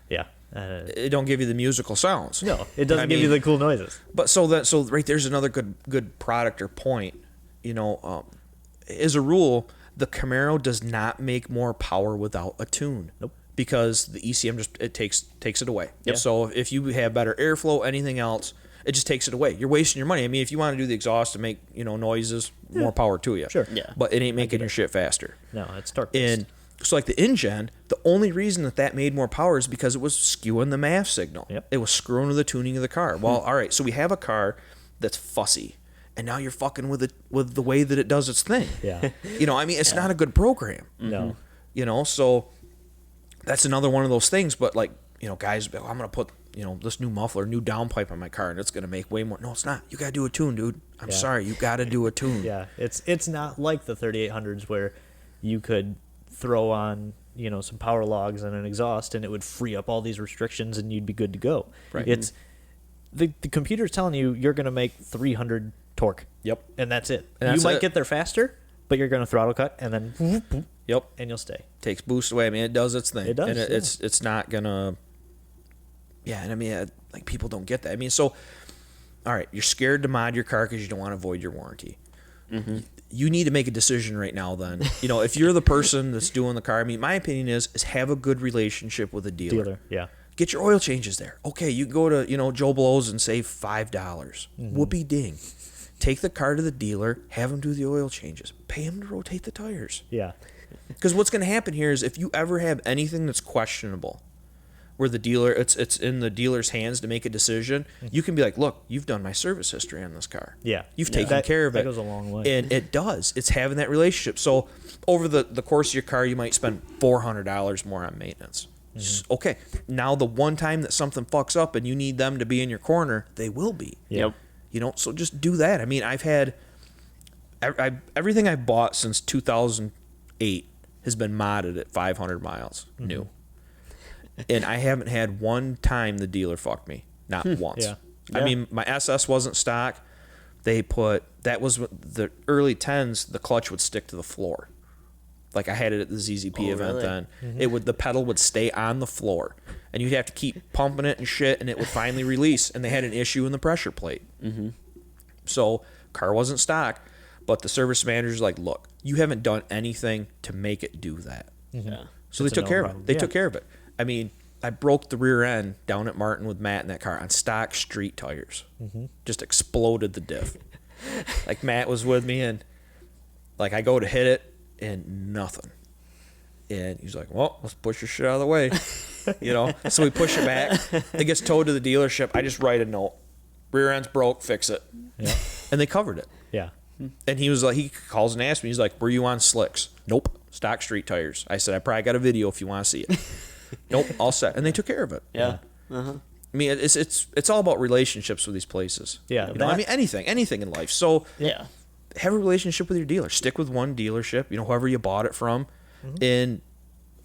yeah, It don't give you the musical sounds. no, it doesn't I give you mean, the cool noises. But so right there's another good product or point. As a rule, the Camaro does not make more power without a tune. Nope. Because the ECM it takes it away. Yep. So if you have better airflow, anything else, it just takes it away. You're wasting your money. I mean, if you want to do the exhaust to make noises, more power to you. Sure. Yeah. But it ain't making your shit faster. No, it's torque And so, like the InGen, the only reason that made more power is because it was skewing the MAF signal. Yep. It was screwing with the tuning of the car. Well, all right, so we have a car that's fussy, and now you're fucking with it with the way that it does its thing. Yeah. I mean, it's not a good program. No. So that's another one of those things. But like, guys, be like, I'm gonna put this new muffler, new downpipe on my car, and it's gonna make way more. No, it's not. You gotta do a tune, dude. I'm Yeah. sorry, you gotta do a tune. Yeah, it's not like the 3800s where you could throw on some power logs and an exhaust and it would free up all these restrictions and you'd be good to go. Right. It's the computer's telling you you're going to make 300 torque. Yep. And that's it. And you that's might it. get there faster, but you're going to throttle cut and then whoop, whoop, Yep. and you'll stay. Takes boost away. I mean, it does its thing. It does, And yeah. it's not gonna. Yeah, and I mean, like people don't get that. I mean, so, all right, you're scared to mod your car because you don't want to void your warranty. You need to make a decision right now. Then, if you're the person that's doing the car, I mean, my opinion is have a good relationship with a dealer. Yeah. Get your oil changes there. Okay, you can go to Joe Blow's and save $5. Whoopee ding. Take the car to the dealer, have him do the oil changes, pay him to rotate the tires. Yeah. Because what's going to happen here is if you ever have anything that's questionable, where the dealer it's in the dealer's hands to make a decision, you can be like, look, you've done my service history on this car. Yeah. You've Yeah. taken That- care of it. that goes a long way. And it does. It's having that relationship. So over the course of your car, you might spend $400 more on maintenance. Okay, now the one time that something fucks up and you need them to be in your corner, they will be. Yeah. Yep. So just do that. I mean, I've had everything I've bought since 2008 has been modded at 500 miles new. And I haven't had one time the dealer fucked me. Not once. Yeah. I mean, my SS wasn't stock. That was the early 10s, the clutch would stick to the floor. Like I had it at the ZZP Oh, event really? then. The pedal would stay on the floor. And you'd have to keep pumping it and shit, and it would finally release. And they had an issue in the pressure plate. So, car wasn't stock, but the service manager's like, look, you haven't done anything to make it do that. Yeah. So It's they a took care of problem. it. They Yeah. took care of it. I mean, I broke the rear end down at Martin with Matt in that car on stock street tires. Just exploded the diff. Like Matt was with me, and like I go to hit it, and nothing. And he's like, well, let's push your shit out of the way. So we push it back. It gets towed to the dealership. I just write a note. Rear end's broke, fix it. Yeah. And they covered it. Yeah. And he was like, he calls and asks me, he's like, were you on slicks? Nope. stock street tires. I said, I probably got a video if you want to see it. Nope, all set. And they took care of it. Yeah. Uh-huh. I mean, it's all about relationships with these places. Yeah, You know, I mean, anything in life. So Yeah. have a relationship with your dealer. Stick with one dealership, whoever you bought it from, and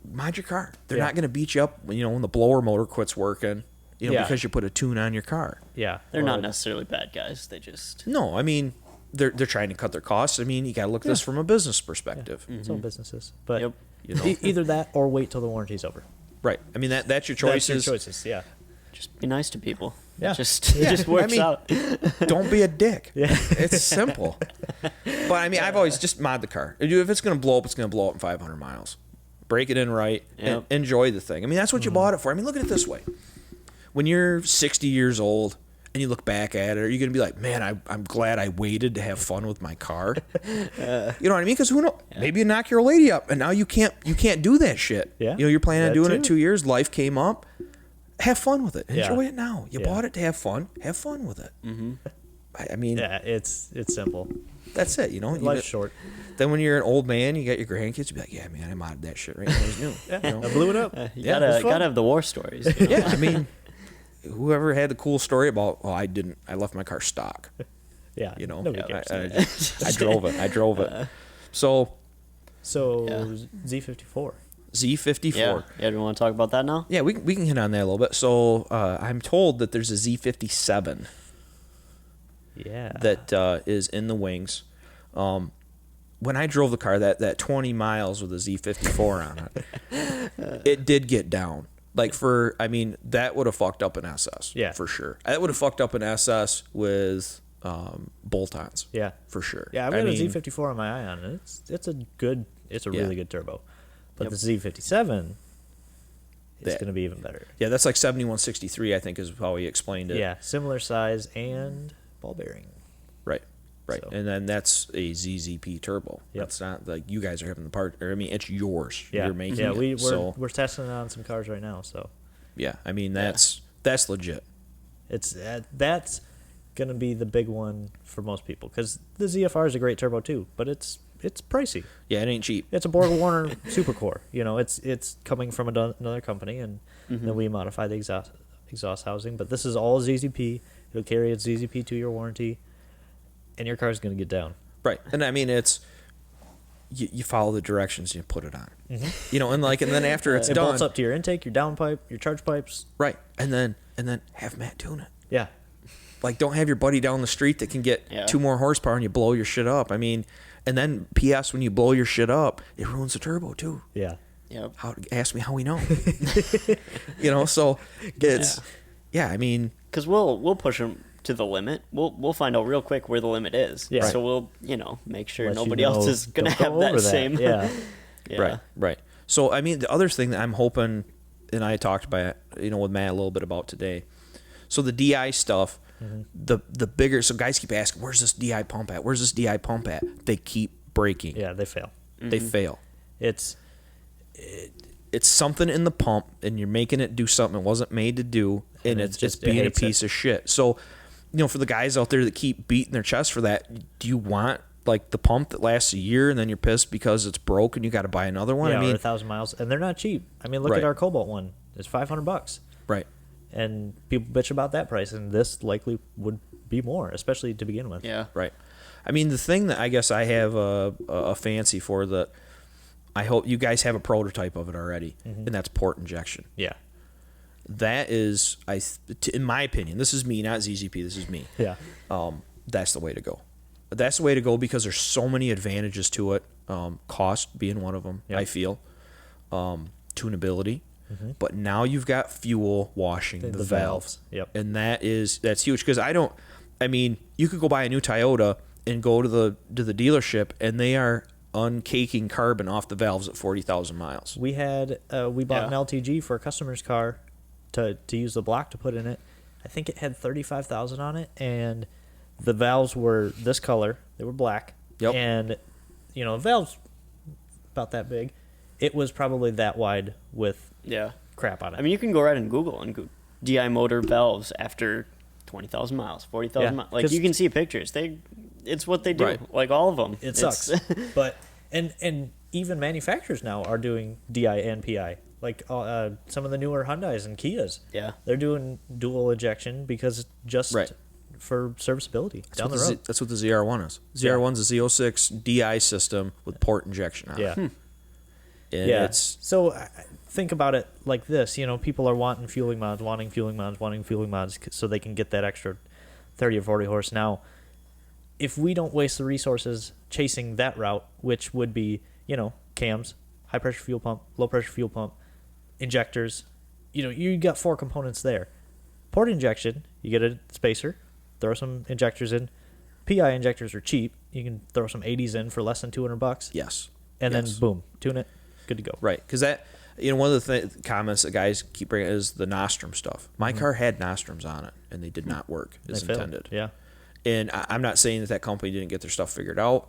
mind your car. They're not going to beat you up, when the blower motor quits working, because you put a tune on your car. Yeah. They're not necessarily bad guys. They just... No, I mean, they're trying to cut their costs. I mean, you got to look at this from a business perspective. It's all businesses. But Yep. either that or wait till the warranty's over. Right. I mean, that's your That's choices. your choices, yeah. Just be nice to people. Yeah. It just works I mean, out. Don't be a dick. Yeah. It's simple. But I mean, I've always just mod the car. If it's going to blow up, it's going to blow up in 500 miles. Break it in right and Yep. enjoy the thing. I mean, that's what you bought it for. I mean, look at it this way. When you're 60 years old and you look back at it, are you going to be like, man, I'm glad I waited to have fun with my car? You know what I mean? Because who knows? Maybe you knock your old lady up and now you can't do that shit. Yeah. You're planning on That doing too. it 2 years. Life came up. Have fun with it. Yeah. Enjoy it now. You Yeah. bought it to have fun. Have fun with it. Mm-hmm. I mean, Yeah, it's simple. that's it. Life's short. Then when you're an old man, you got your grandkids. You be like, yeah, man, I modded that shit right now. It's new. Yeah, I blew it up. You Yeah, gotta it's fun. have the war stories. Yeah, I mean, whoever had the cool story about, I left my car stock. Yeah, nobody cares. I drove it. So So Yeah. Z54. Z54. Yeah. Do you want to talk about that now? Yeah, we can hit on that a little bit. So I'm told that there's a Z57 Yeah. that is in the wings. When I drove the car, that 20 miles with a Z54 on it, it did get down. Like that would have fucked up an SS. Yeah. For sure. That would have fucked up an SS with bolt-ons. Yeah. For sure. Yeah, I've I got a mean, Z54 on my eye on it. It's a Yeah. really good turbo. But Yep. the Z57 is That- going to be even better. Yeah, that's like 7163, I think, is how he explained it. Yeah, similar size and ball bearing. Right. So- And then that's a ZZP turbo. Yep. It's not like you guys are having the part, or I mean, it's yours. Yeah, You're making yeah. it. We're testing it on some cars right now, so Yeah, I mean, that's legit. it's that's going to be the big one for most people because the ZFR is a great turbo too, but it's pricey. Yeah, it ain't cheap. It's a Borg Warner Supercore. It's coming from another company, and then we modify the exhaust housing. But this is all ZZP. It'll carry its ZZP 2-year warranty, and your car's going to get down. Right. And I mean, it's you follow the directions and you put it on. And then after it's It done, bolts up to your intake, your downpipe, your charge pipes. right. And then have Matt tune it. Yeah, Like, don't have your buddy down the street that can get Yeah. 2 more horsepower and you blow your shit up. I mean, and then P.S. when you blow your shit up, it ruins the turbo too. yeah. Yep. Ask me how we know. So it's I mean, Because we'll push them to the limit. We'll find out real quick where the limit is. Yeah. So we'll make sure Let you nobody else know, is gonna don't go have that over same. Yeah. Yeah. right. So I mean, the other thing that I'm hoping, and I talked about with Matt a little bit about today. So the DI stuff, the bigger. So guys keep asking, where's this DI pump at? Where's this DI pump at? They keep breaking. Yeah, they fail. They fail. It's It's something in the pump, and you're making it do something it wasn't made to do, and it it's just- it being a hates piece of shit. So, for the guys out there that keep beating their chest for that, do you want like the pump that lasts a year, and then you're pissed because it's broke and you got to buy another one? yeah, I or mean, 1,000 miles, and they're not cheap. I mean, look Right. at our Cobalt one. It's $500, right. and people bitch about that price, and this likely would be more, especially to begin with. Yeah. Right. I mean, the thing that I guess I have a fancy for that I hope you guys have a prototype of it already, and that's port injection. Yeah. That is, in my opinion, this is me, not ZZP, this is me. Yeah. That's the way to go. That's the way to go because there's so many advantages to it. Cost being one of them, Yep. I feel. Tunability. But now you've got fuel washing the valves. valves. Yep. And that's huge because you could go buy a new Toyota and go to the dealership and they are uncaking carbon off the valves at 40,000 miles. We had we bought Yeah. an LTG for a customer's car to use the block to put in it. I think it had 35,000 on it, and the valves were this color. They were black. Yep. And the valves about that big. It was probably that wide with Yeah. crap on it. I mean, you can go right and Google DI motor valves after 20,000 miles, 40,000 Yeah, miles. Like 'cause- you can see pictures. It's what they do. Right. Like all of them. it sucks. But and even manufacturers now are doing DI and PI. Like some of the newer Hyundais and Kias. Yeah. They're doing dual injection because just Right. for serviceability down the road. That's what the ZR1 is. ZR1's a Z06 DI system with port injection on it. Yeah. And Yeah. it's So think about it like this. People are wanting fueling mods so they can get that extra 30 or 40 horse. Now, if we don't waste the resources chasing that route, which would be, cams, high pressure fuel pump, low pressure fuel pump, injectors, you got 4 components there. Port injection, you get a spacer, throw some injectors in. PI injectors are cheap. You can throw some 80s in for less than $200. yes. And Yes. then boom, tune it, good to go. Right, because that one of the comments that guys keep bringing is the nostrum stuff. My car had nostrums on it, and they did not work as They failed. intended. Yeah. And I'm not saying that company didn't get their stuff figured out,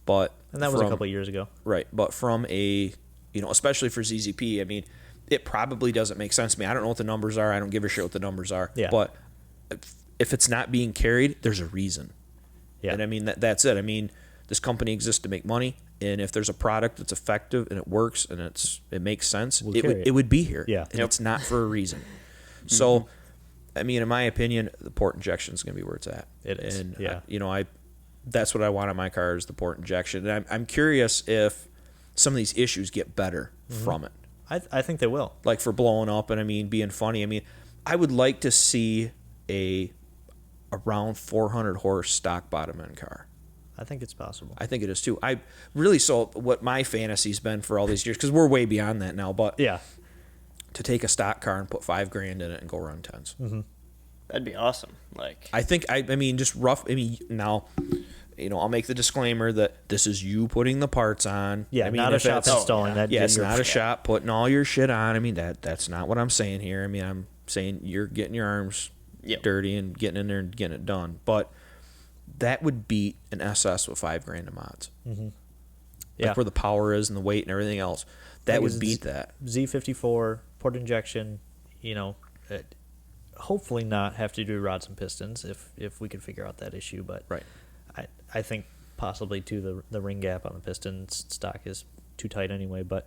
but And that was a couple of years ago. right. But from a especially for ZZP, I mean, it probably doesn't make sense to me. I don't know what the numbers are. I don't give a shit what the numbers are. Yeah. But if it's not being carried, there's a reason. Yeah. And I mean that's it. I mean, this company exists to make money, and if there's a product that's effective and it works and it makes sense, We'll carry it. it would be here. Yeah. And it's not for a reason. So, I mean, in my opinion, the port injection is going to be where it's at. It is. And Yeah. that's what I want on my car is the port injection. And I'm curious if some of these issues get better from it, I think they will. like for blowing up and I mean being funny. I mean, I would like to see a around 400 horse stock bottom end car. I think it's possible. I think it is too. I really so what my fantasy's been for all these years because we're way beyond that now. But Yeah. to take a stock car and put $5,000 in it and go run 10s. That'd be awesome. Like, I think I mean just rough. I mean now, I'll make the disclaimer that this is you putting the parts on. Yeah, I mean, not a if shop it's- installing that. Yeah, it's You're- not a shop putting all your shit on. I mean that's not what I'm saying here. I mean I'm saying you're getting your arms Yep. dirty and getting in there and getting it done. But that would beat an SS with $5,000 in mods. Yeah. Like where the power is and the weight and everything else. That Like would it's beat that. Z54 port injection. Hopefully not have to do rods and pistons if we could figure out that issue. But Right. I think possibly too the ring gap on the pistons stock is too tight anyway. But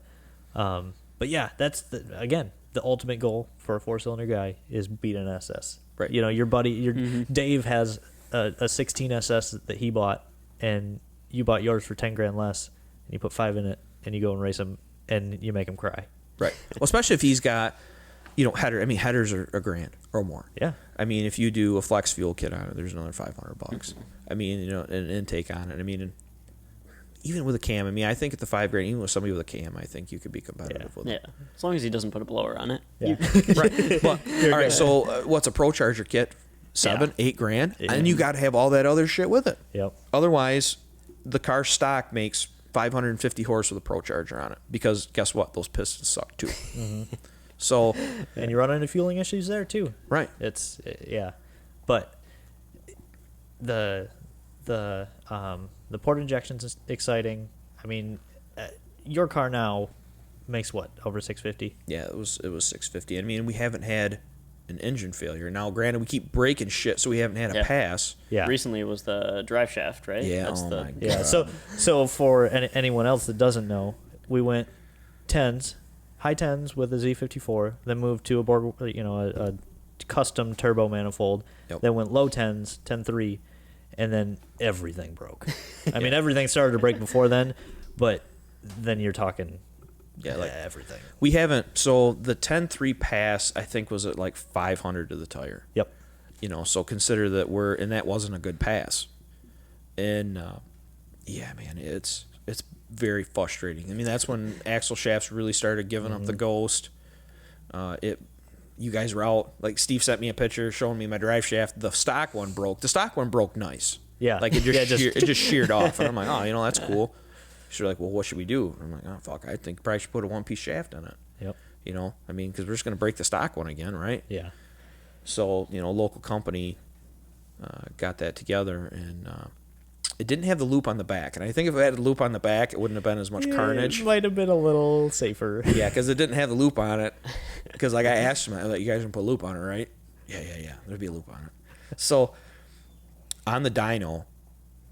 yeah, that's the ultimate goal for a 4-cylinder guy is beat an SS. Right. Your buddy, Dave has a 16 SS that he bought, and you bought yours for $10,000 less, and you put 5 in it, and you go and race him, and you make him cry. Right. Well, especially if he's got, header. I mean, headers are $1,000 or more. Yeah. I mean, if you do a flex fuel kit on it, there's another $500. I mean, an intake on it. I mean, and even with a cam, I mean, I think at the $5,000, even with somebody with a cam, I think you could be competitive with yeah, it. as long as he doesn't put a blower on it. Yeah. Right. But, all right. So, what's a Pro Charger kit? $7,000-8,000, and you got to have all that other shit with it. Yep. Otherwise, the car stock makes 550 horse with a Pro Charger on it because guess what? Those pistons suck too. So, And you run into fueling issues there too. right. It's yeah, but the port injection's is exciting. I mean, your car now makes what, over 650? Yeah, it was 650. I mean, we haven't had an engine failure. Now, granted, we keep breaking shit, so we haven't had a Yeah. pass. Yeah. Recently it was the drive shaft, right? Yeah, That's oh the my God. Yeah. So for anyone else that doesn't know, we went 10s, high 10s with a Z54, then moved to a custom turbo manifold. Yep. Then went low 10s, 10.3, and then everything broke. I mean, everything started to break before then, but then you're talking Yeah, like everything. we haven't. So the 10.3 pass, I think, was at like 500 to the tire. Yep. So consider that and that wasn't a good pass. And yeah, man, it's very frustrating. I mean, that's when axle shafts really started giving up the ghost. You guys were out. Like Steve sent me a picture showing me my drive shaft. The stock one broke. The stock one broke nice. Yeah. Like it just, Yeah, it just sheared off. And I'm like, oh, that's cool. She's like, well, what should we do? I'm like, oh, fuck, I think probably should put a one-piece shaft on it. Yep. I mean, because we're just going to break the stock one again, right? Yeah. So, a local company got that together, and it didn't have the loop on the back. And I think if it had a loop on the back, it wouldn't have been as much carnage. It might have been a little safer. Yeah, because it didn't have the loop on it. Because, like, I asked him, I was like, you guys going to put a loop on it, right? Yeah. There'd be a loop on it. So, on the dyno,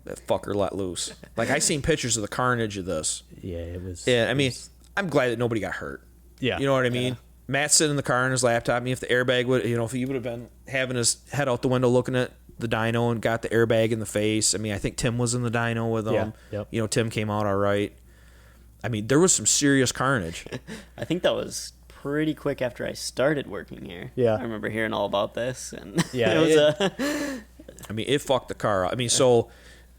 that fucker let loose. Like, I seen pictures of the carnage of this. Yeah, it was. Yeah, I mean, I'm glad that nobody got hurt. Yeah. You know what I mean? Matt's sitting in the car on his laptop. I mean, if the airbag would, if he would have been having his head out the window looking at the dyno and got the airbag in the face. I mean, I think Tim was in the dyno with him. Yeah. Yep. Tim came out all right. I mean, there was some serious carnage. I think that was pretty quick after I started working here. Yeah. I remember hearing all about this, and Yeah, it was I mean, it fucked the car up. I mean, so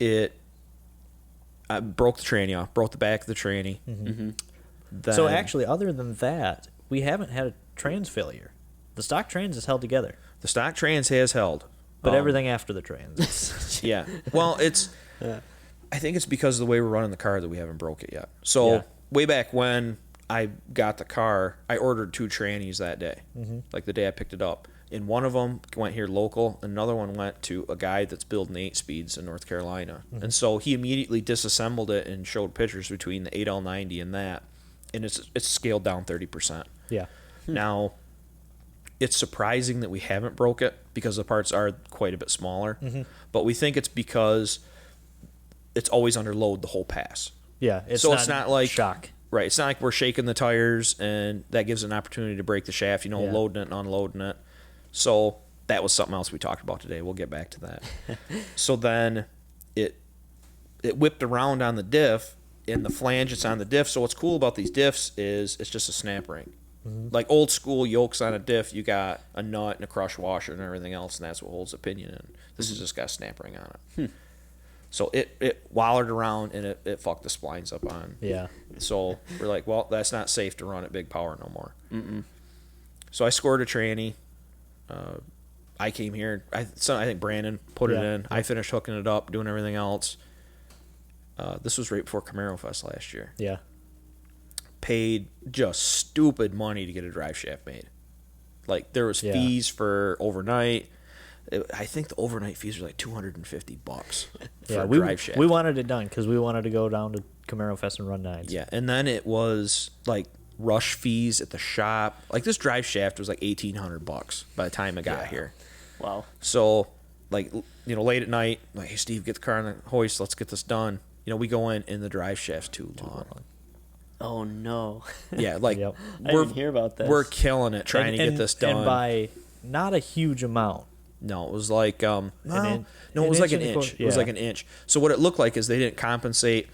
I broke the tranny off, broke the back of the tranny. Mm-hmm. Then, So actually, other than that, we haven't had a trans failure. The stock trans is held together, the stock trans has held. but everything after the trans. Yeah. Well, I think it's because of the way we're running the car that we haven't broke it yet. So way back when I got the car, I ordered 2 trannies that day, like the day I picked it up. And one of them went here local, and another one went to a guy that's building 8-speeds in North Carolina. And so he immediately disassembled it and showed pictures between the 8L90 and that, and it's scaled down 30%. Yeah. Now, it's surprising that we haven't broke it because the parts are quite a bit smaller, but we think it's because it's always under load the whole pass. Yeah. So it's not like shock. Right. It's not like we're shaking the tires and that gives an opportunity to break the shaft, loading it and unloading it. So that was something else we talked about today. We'll get back to that. So then it whipped around on the diff, and the flange it's on the diff. So what's cool about these diffs is it's just a snap ring. Like old school yokes on a diff, you got a nut and a crush washer and everything else, and that's what holds the pinion in. This has just got a snap ring on it. So it wallered around and it fucked the splines up on. Yeah. So we're like, well, that's not safe to run at big power no more. So I scored a tranny. I came here. I think Brandon put it in. I finished hooking it up, doing everything else. This was right before Camaro Fest last year. Yeah. Paid just stupid money to get a drive shaft made. Like, there was fees for overnight. I think the overnight fees were like $250 for a drive shaft. We wanted it done because we wanted to go down to Camaro Fest and run 9s. Yeah, and then it was like rush fees at the shop. Like, this drive shaft was like $1,800 by the time it got here. wow. So, like, late at night, like, hey, Steve, get the car on the hoist. Let's get this done. We go in, and the drive shaft's too long. Oh no. Yeah, like, Yep. I didn't hear about this. We're killing it trying to get this done. And by not a huge amount. No, it was like it was inch like an and a inch. quarter, It was yeah. like an inch. So what it looked like is they didn't compensate.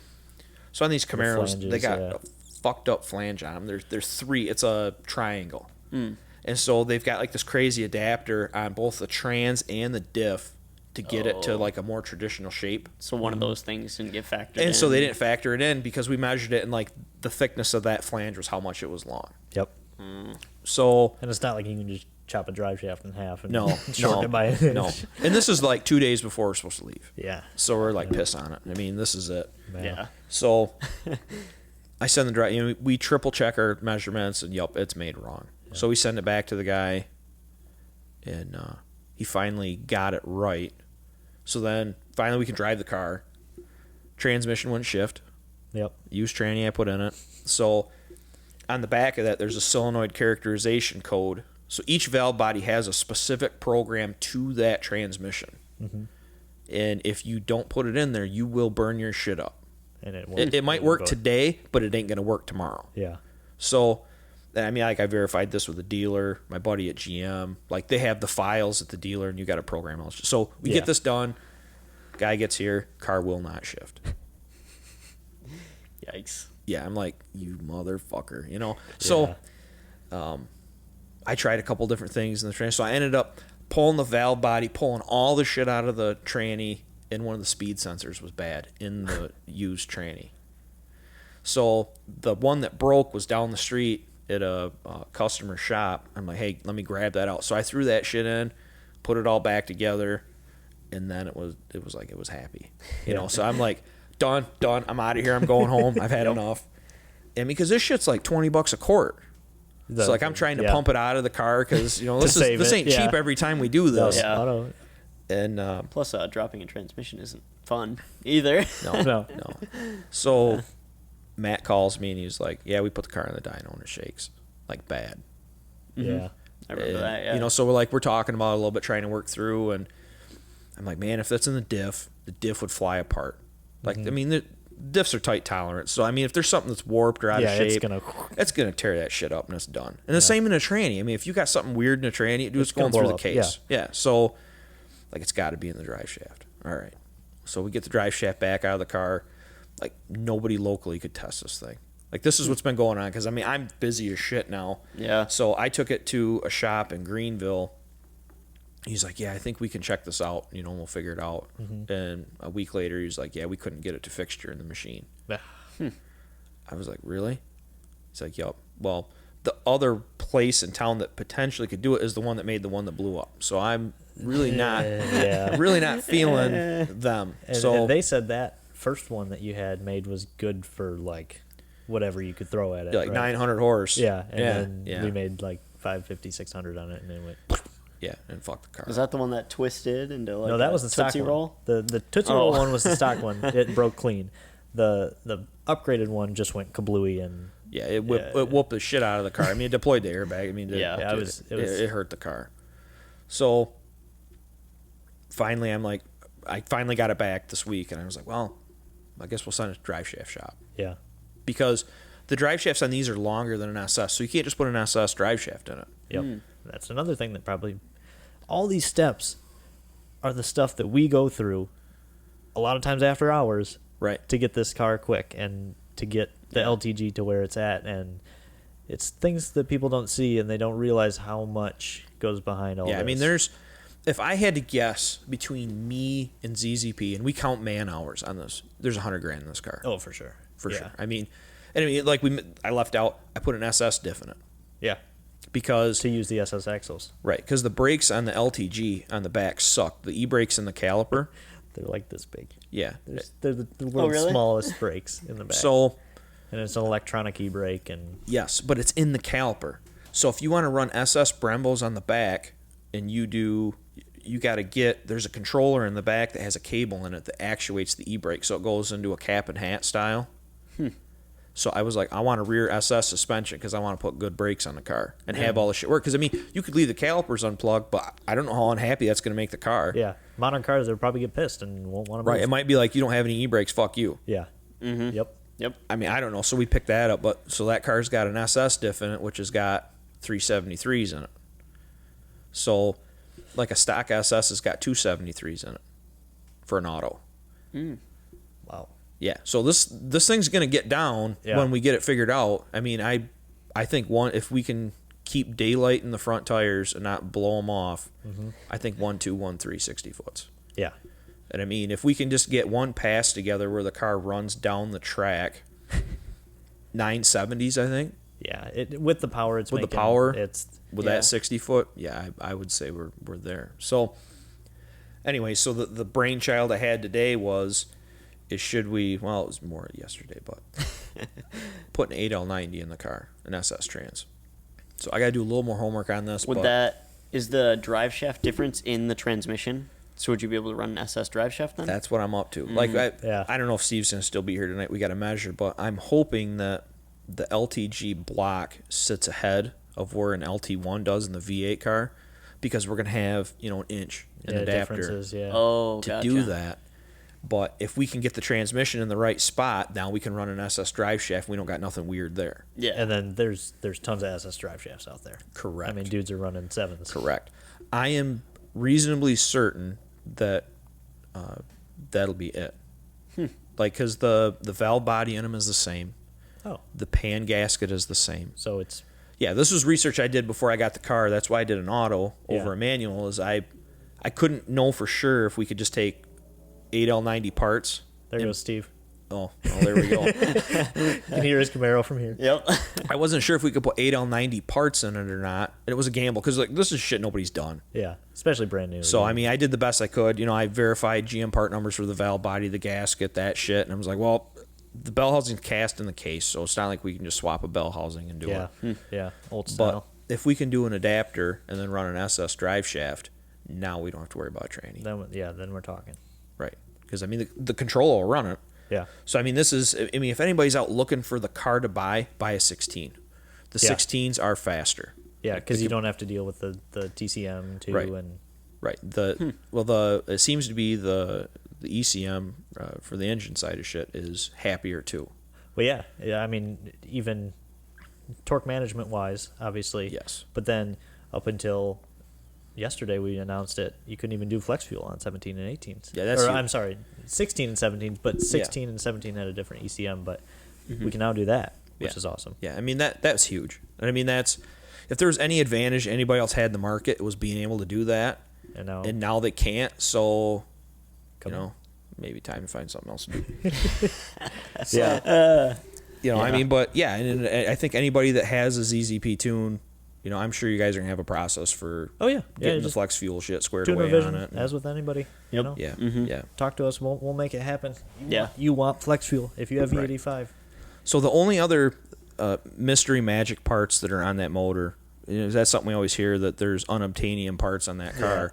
So on these Camaros, flanges, they got yeah. a fucked up flange on them. There's 3. It's a triangle, and so they've got like this crazy adapter on both the trans and the diff to get it to like a more traditional shape. So one of those things didn't get factored in. And so they didn't factor it in because we measured it and like the thickness of that flange was how much it was long. Yep. So And it's not like you can just chop a drive shaft in half and no, shorten it by an inch. no. And this is like 2 days before we're supposed to leave. Yeah. So we're like pissed on it. I mean, this is it. Man. Yeah. So I send the drive. We triple check our measurements, and it's made wrong. Yeah. So we send it back to the guy, and he finally got it right. So then finally we can drive the car. Transmission wouldn't shift. Yep. Used tranny I put in it. So on the back of that, there's a solenoid characterization code. So each valve body has a specific program to that transmission. And if you don't put it in there, you will burn your shit up. And It might work today, but it ain't going to work tomorrow. Yeah. So, I mean, like, I verified this with a dealer, my buddy at GM. Like, they have the files at the dealer, and you got to program all. So we get this done. Guy gets here, car will not shift. Yikes. Yeah, I'm like, you motherfucker, So, I tried a couple different things in the tranny. So I ended up pulling the valve body, pulling all the shit out of the tranny, and one of the speed sensors was bad in the used tranny. So the one that broke was down the street at a customer shop. I'm like, hey, let me grab that out. So I threw that shit in, put it all back together, and then it was like it was happy. So I'm like, done. I'm out of here. I'm going home. I've had enough. And because this shit's like $20 a quart. So like I'm trying to pump it out of the car because this ain't cheap every time we do this. Yeah. And Plus, dropping a transmission isn't fun either. no. So Matt calls me and he's like, "Yeah, we put the car in the dyno and it shakes like bad." Yeah. I remember that. Yeah. So we're talking about it a little bit, trying to work through, and I'm like, "Man, if that's in the diff, the diff would fly apart. Like, I mean, the diffs are tight tolerance. So, I mean, if there's something that's warped or out of shape, it's going to tear that shit up and it's done. And the same in a tranny. I mean, if you got something weird in a tranny, it's going through the case. Yeah. So, like, it's got to be in the drive shaft. All right. So we get the drive shaft back out of the car. Like, nobody locally could test this thing. Like, this is what's been going on. Because, I mean, I'm busy as shit now. Yeah. So I took it to a shop in Greenville. He's like, yeah, I think we can check this out. You know, we'll figure it out. And a week later, he's like, yeah, we couldn't get it to fixture in the machine. I was like, really? He's like, yup. Well, the other place in town that potentially could do it is the one that made the one that blew up. So I'm really not, really not feeling them. And they said that first one that you had made was good for like whatever you could throw at it. Like 900 horse. Yeah. And then we made like 550, 600 on it, and then went. Yeah, and fuck the car. Was that the one that twisted into like no, that was the stock Tootsie one. Roll? The Tootsie Roll one was the stock one. It broke clean. The upgraded one just went kablooey and it whooped the shit out of the car. I mean, it deployed the airbag. I mean, it hurt the car. So finally, I finally got it back this week, and I was like, well, I guess we'll send it to drive shaft shop. Yeah, because the drive shafts on these are longer than an SS, so you can't just put an SS drive shaft in it. Yep, that's another thing that probably. All these steps are the stuff that we go through a lot of times after hours to get this car quick and to get the LTG to where it's at. And it's things that people don't see and they don't realize how much goes behind all this. Yeah, I mean, if I had to guess between me and ZZP, and we count man hours on this, there's $100,000 in this car. Oh, for sure. For sure. I mean, like I left out, I put an SS diff in it. Yeah. Because to use the SS axles. Right, because the brakes on the LTG on the back suck. The e-brakes in the caliper, they're like this big. Yeah. They're the world's smallest brakes in the back. So, and it's an electronic e-brake. And yes, but it's in the caliper. So if you want to run SS Brembos on the back and you got to there's a controller in the back that has a cable in it that actuates the e-brake. So it goes into a cap and hat style. So I was like, I want a rear SS suspension because I want to put good brakes on the car and have all the shit work. Because, I mean, you could leave the calipers unplugged, but I don't know how unhappy that's going to make the car. Yeah. Modern cars, they'll probably get pissed and won't want to move. Right. It might be like, you don't have any e-brakes, fuck you. Yeah. Yep. I mean, I don't know. So we picked that up. So that car's got an SS diff in it, which has got 373s in it. So, like a stock SS has got 273s in it for an auto. Wow. Yeah, so this thing's gonna get down when we get it figured out. I mean, I think if we can keep daylight in the front tires and not blow them off, I think 1, 2, 1, 3, 60 foots. Yeah, and I mean, if we can just get one pass together where the car runs down the track, 970s, I think. Yeah, with the power it's with making, the power it's that 60 foot. Yeah, I would say we're there. So anyway, so the brainchild I had today should we, well, it was more yesterday, but put an 8L90 in the car, an SS Trans. So I got to do a little more homework on this. Is the drive shaft difference in the transmission? So would you be able to run an SS drive shaft then? That's what I'm up to. Like, I don't know if Steve's going to still be here tonight. We got to measure, but I'm hoping that the LTG block sits ahead of where an LT1 does in the V8 car, because we're going to have, an inch, an adapter to do that. But if we can get the transmission in the right spot, now we can run an SS drive shaft. We don't got nothing weird there. Yeah, and then there's tons of SS drive shafts out there. Correct. I mean, dudes are running 7s. Correct. I am reasonably certain that that'll be it. Like, because the valve body in them is the same. Oh. The pan gasket is the same. So it's... Yeah, this was research I did before I got the car. That's why I did an auto over a manual, is I couldn't know for sure if we could just take 8L90 parts. There goes Steve. Oh, there we go. You can hear his Camaro from here. Yep. I wasn't sure if we could put 8L90 parts in it or not. And it was a gamble because, like, this is shit nobody's done. Yeah, especially brand new. So, I mean, I did the best I could. I verified GM part numbers for the valve body, the gasket, that shit. And I was like, well, the bell housing's cast in the case, so it's not like we can just swap a bell housing and do it. Yeah, old style. But if we can do an adapter and then run an SS drive shaft, now we don't have to worry about tranny. Then we're talking. Right. Because, I mean, the controller will run it. Yeah. So, I mean, if anybody's out looking for the car to buy a 16. The 16s are faster. Yeah, because you don't have to deal with the TCM too. Right. And right. It seems to be the the ECM for the engine side of shit is happier too. Well, yeah. I mean, even torque management wise, obviously. Yes. But then up until yesterday, we announced it. You couldn't even do flex fuel on 17 and 18s. Yeah, that's. I'm sorry, 16 and 17s, but 16 and 17 had a different ECM. But we can now do that, which is awesome. Yeah, I mean that's huge. And I mean that's if there was any advantage anybody else had in the market, it was being able to do that. And now they can't. So, maybe time to find something else to do. Yeah. I mean, but yeah, and I think anybody that has a ZZP tune, I'm sure you guys are gonna have a process for getting the flex fuel shit squared away revision, on it. as with anybody. Yeah. Yeah. Talk to us. We'll make it happen. You want flex fuel if you have V85. So the only other mystery magic parts that are on that motor, that's something we always hear, that there's unobtainium parts on that car.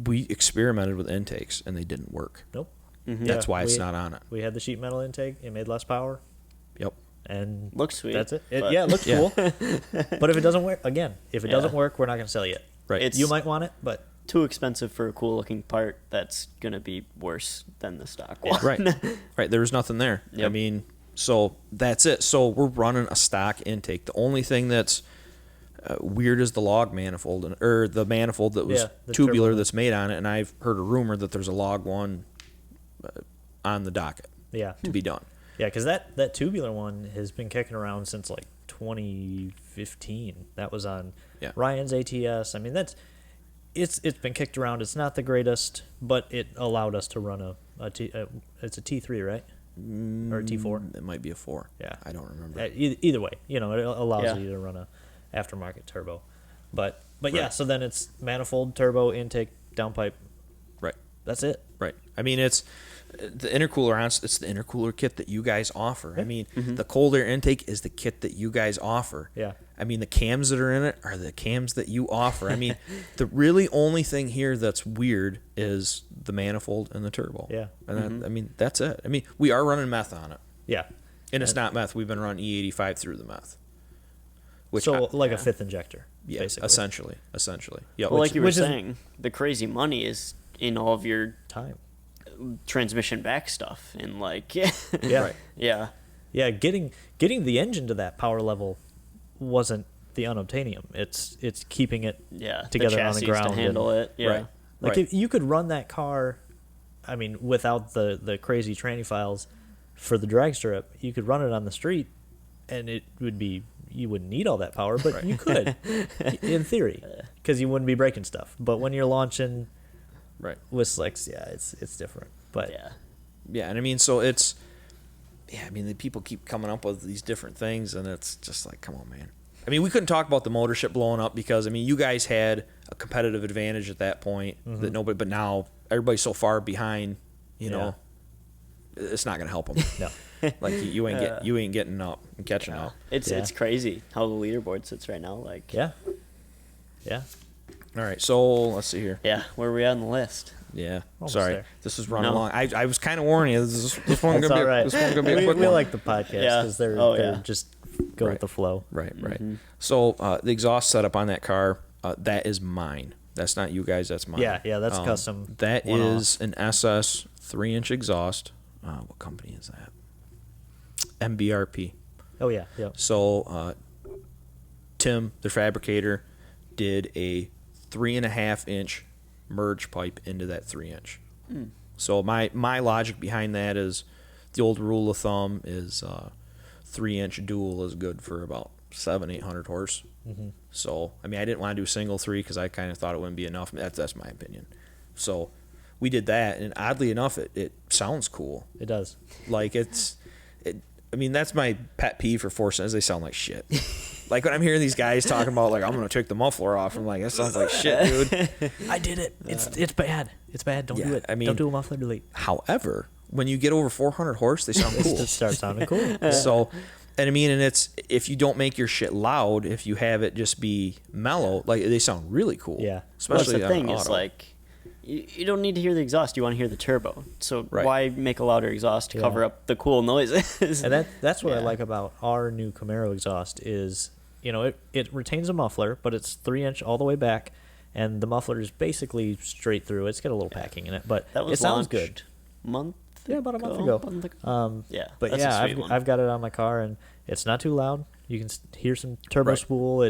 We experimented with intakes and they didn't work. Nope. That's why it's not on it. We had the sheet metal intake. It made less power. Yep. And looks sweet. That's it. It looks cool. But if it doesn't work, doesn't work, we're not going to sell you it. Right. You might want it, but too expensive for a cool looking part that's going to be worse than the stock one. Right. There was nothing there. Yep. I mean, so that's it. So we're running a stock intake. The only thing that's weird is the log manifold, or the manifold that was tubular turbo that's made on it. And I've heard a rumor that there's a log one on the docket to be done. Yeah, because that tubular one has been kicking around since like 2015. That was on Ryan's ATS. I mean, it's been kicked around. It's not the greatest, but it allowed us to run it's a T3, right? Or a T4? It might be a 4. Yeah, I don't remember. Either way, it allows you to run a aftermarket turbo. But yeah, so then it's manifold, turbo, intake, downpipe. Right. That's it. Right. I mean, it's the intercooler. It's the intercooler kit that you guys offer. I mean, the cold air intake is the kit that you guys offer. Yeah. I mean, the cams that are in it are the cams that you offer. I mean, the really only thing here that's weird is the manifold and the turbo. Yeah. And I mean, that's it. I mean, we are running meth on it. Yeah. And it's not meth. We've been running E85 through the meth. Which a fifth injector, basically. Essentially. Yeah. Well, like you were saying, the crazy money is in all of your time, transmission back stuff, and like getting the engine to that power level wasn't the unobtainium. It's keeping it together on the ground to handle it. Right. Like if you could run that car, I mean, without the crazy tranny files for the drag strip, you could run it on the street, and it would be. You wouldn't need all that power, but you could, in theory, because you wouldn't be breaking stuff. But when you're launching, with slicks, it's different. But and I mean, so it's, I mean, the people keep coming up with these different things, and it's just like, come on, man. I mean, we couldn't talk about the motorship blowing up because, I mean, you guys had a competitive advantage at that point that nobody, but now everybody's so far behind, it's not going to help them. No. Like you ain't getting up and catching up. It's crazy how the leaderboard sits right now. Like yeah. All right, so let's see here. Yeah, where are we at on the list? Yeah, almost sorry, there. This is running along. I was kind of warning you. This one's gonna be right. This one's gonna be a quick one. We like the podcast because they're just go with the flow. Right. So the exhaust setup on that car, that is mine. That's not you guys. That's mine. Yeah, that's custom. That is an SS 3-inch exhaust. What company is that? MBRP. Oh yeah. So Tim, the fabricator, did a 3.5-inch merge pipe into that 3-inch. So my logic behind that is the old rule of thumb is 3-inch dual is good for about 700-800 horse. So I mean, I didn't want to do single 3 because I kind of thought it wouldn't be enough. That's my opinion. So we did that, and oddly enough, it sounds cool. It does. Like I mean, that's my pet peeve for 4-cylinders. They sound like shit. Like when I'm hearing these guys talking about like I'm gonna take the muffler off, I'm like, that sounds like shit, dude. I did it. It's bad. It's bad. Don't do it. I mean, don't do a muffler delete. However, when you get over 400 horse, they sound cool. It starts sounding cool. So, and I mean, and it's if you don't make your shit loud, if you have it just be mellow, like they sound really cool. Yeah. Especially the thing is like. You don't need to hear the exhaust. You want to hear the turbo. So why make a louder exhaust to cover up the cool noises? And that's what I like about our new Camaro exhaust is, it retains a muffler, but it's 3-inch all the way back, and the muffler is basically straight through. It's got a little packing in it, but That was it sounds launched good. Month Yeah, about a month ago. Yeah, But that's yeah, a sweet one. I've got it on my car, and it's not too loud. You can hear some turbo Right. spool.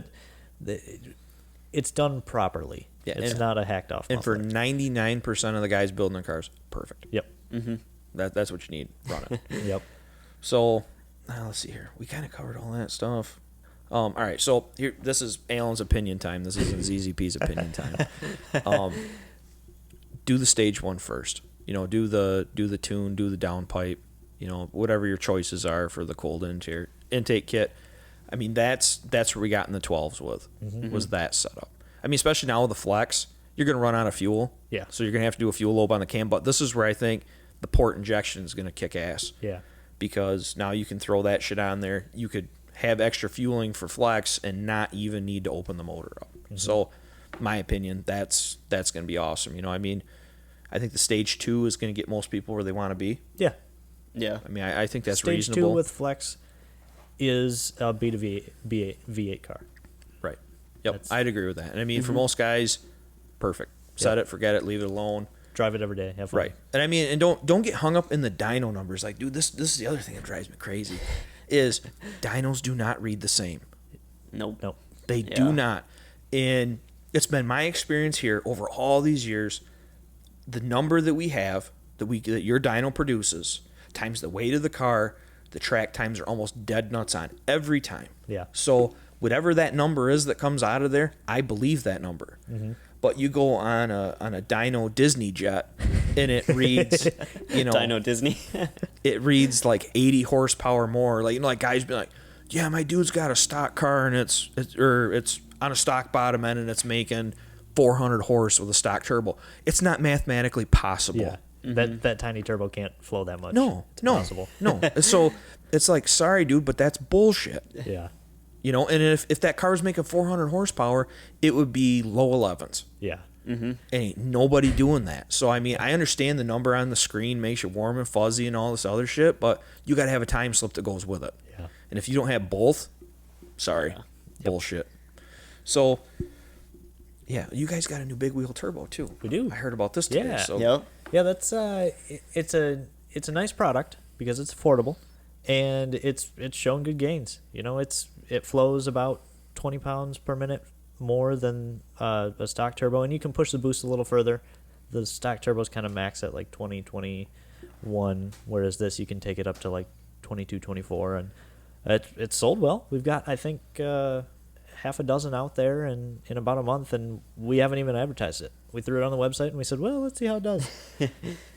It's done properly. Yeah, It's and- not a hacked off. And for muffler. 99% of the guys building their cars, perfect. Yep. That's what you need. Run it. Yep. So, let's see here. We kind of covered all that stuff. All right. So here, this is Alan's opinion time. This isn't ZZP's opinion time. Do the stage one first. You know, do the tune, do the downpipe. You know, whatever your choices are for the cold intake kit. I mean, that's what we got in the 12s with was that setup. I mean, especially now with the flex, you're going to run out of fuel. Yeah. So you're going to have to do a fuel lobe on the cam. But this is where I think the port injection is going to kick ass. Yeah. Because now you can throw that shit on there. You could have extra fueling for flex and not even need to open the motor up. So, my opinion, that's going to be awesome. You know, I mean, I think the stage 2 is going to get most people where they want to be. Yeah. Yeah. I mean, I think that's Stage reasonable. 2 with flex is a V8 car. Right. Yep. That's- I'd agree with that. And I mean, for most guys, perfect. Set it, forget it, leave it alone. Drive it every day. Have fun. Right. And I mean, and don't get hung up in the dyno numbers. Like, dude, this is the other thing that drives me crazy, is dynos do not read the same. Nope. Nope. They Yeah. do not. And it's been my experience here over all these years. The number that we have that your dyno produces times the weight of the car, the track times are almost dead nuts on every time. Yeah. So whatever that number is that comes out of there, I believe that number. But you go on a dyno Disney jet and it reads, you know, Dyno Disney. it reads like 80 horsepower more. Like, you know, like guys be like, yeah, my dude's got a stock car and it's on a stock bottom end and it's making 400 horse with a stock turbo. It's not mathematically possible. Yeah. That tiny turbo can't flow that much. No, It's no, impossible. no. So it's like, sorry, dude, but that's bullshit. Yeah. You know, and if that car's making 400 horsepower, it would be low 11s. Yeah. And ain't nobody doing that. So I mean, I understand the number on the screen makes you warm and fuzzy and all this other shit, but you got to have a time slip that goes with it. Yeah. And if you don't have both, sorry, bullshit. So yeah, you guys got a new big wheel turbo too. We do. I heard about this today. Yeah. So Yep. Yeah, that's it's a nice product because it's affordable and it's shown good gains. You know, it flows about 20 pounds per minute more than a stock turbo, and you can push the boost a little further. The stock turbos kind of max at like 20, 21, whereas this you can take it up to like 22, 24, and it's sold well. We've got, I think, half a dozen out there in about a month, and we haven't even advertised it. We threw it on the website and we said, well, let's see how it does. And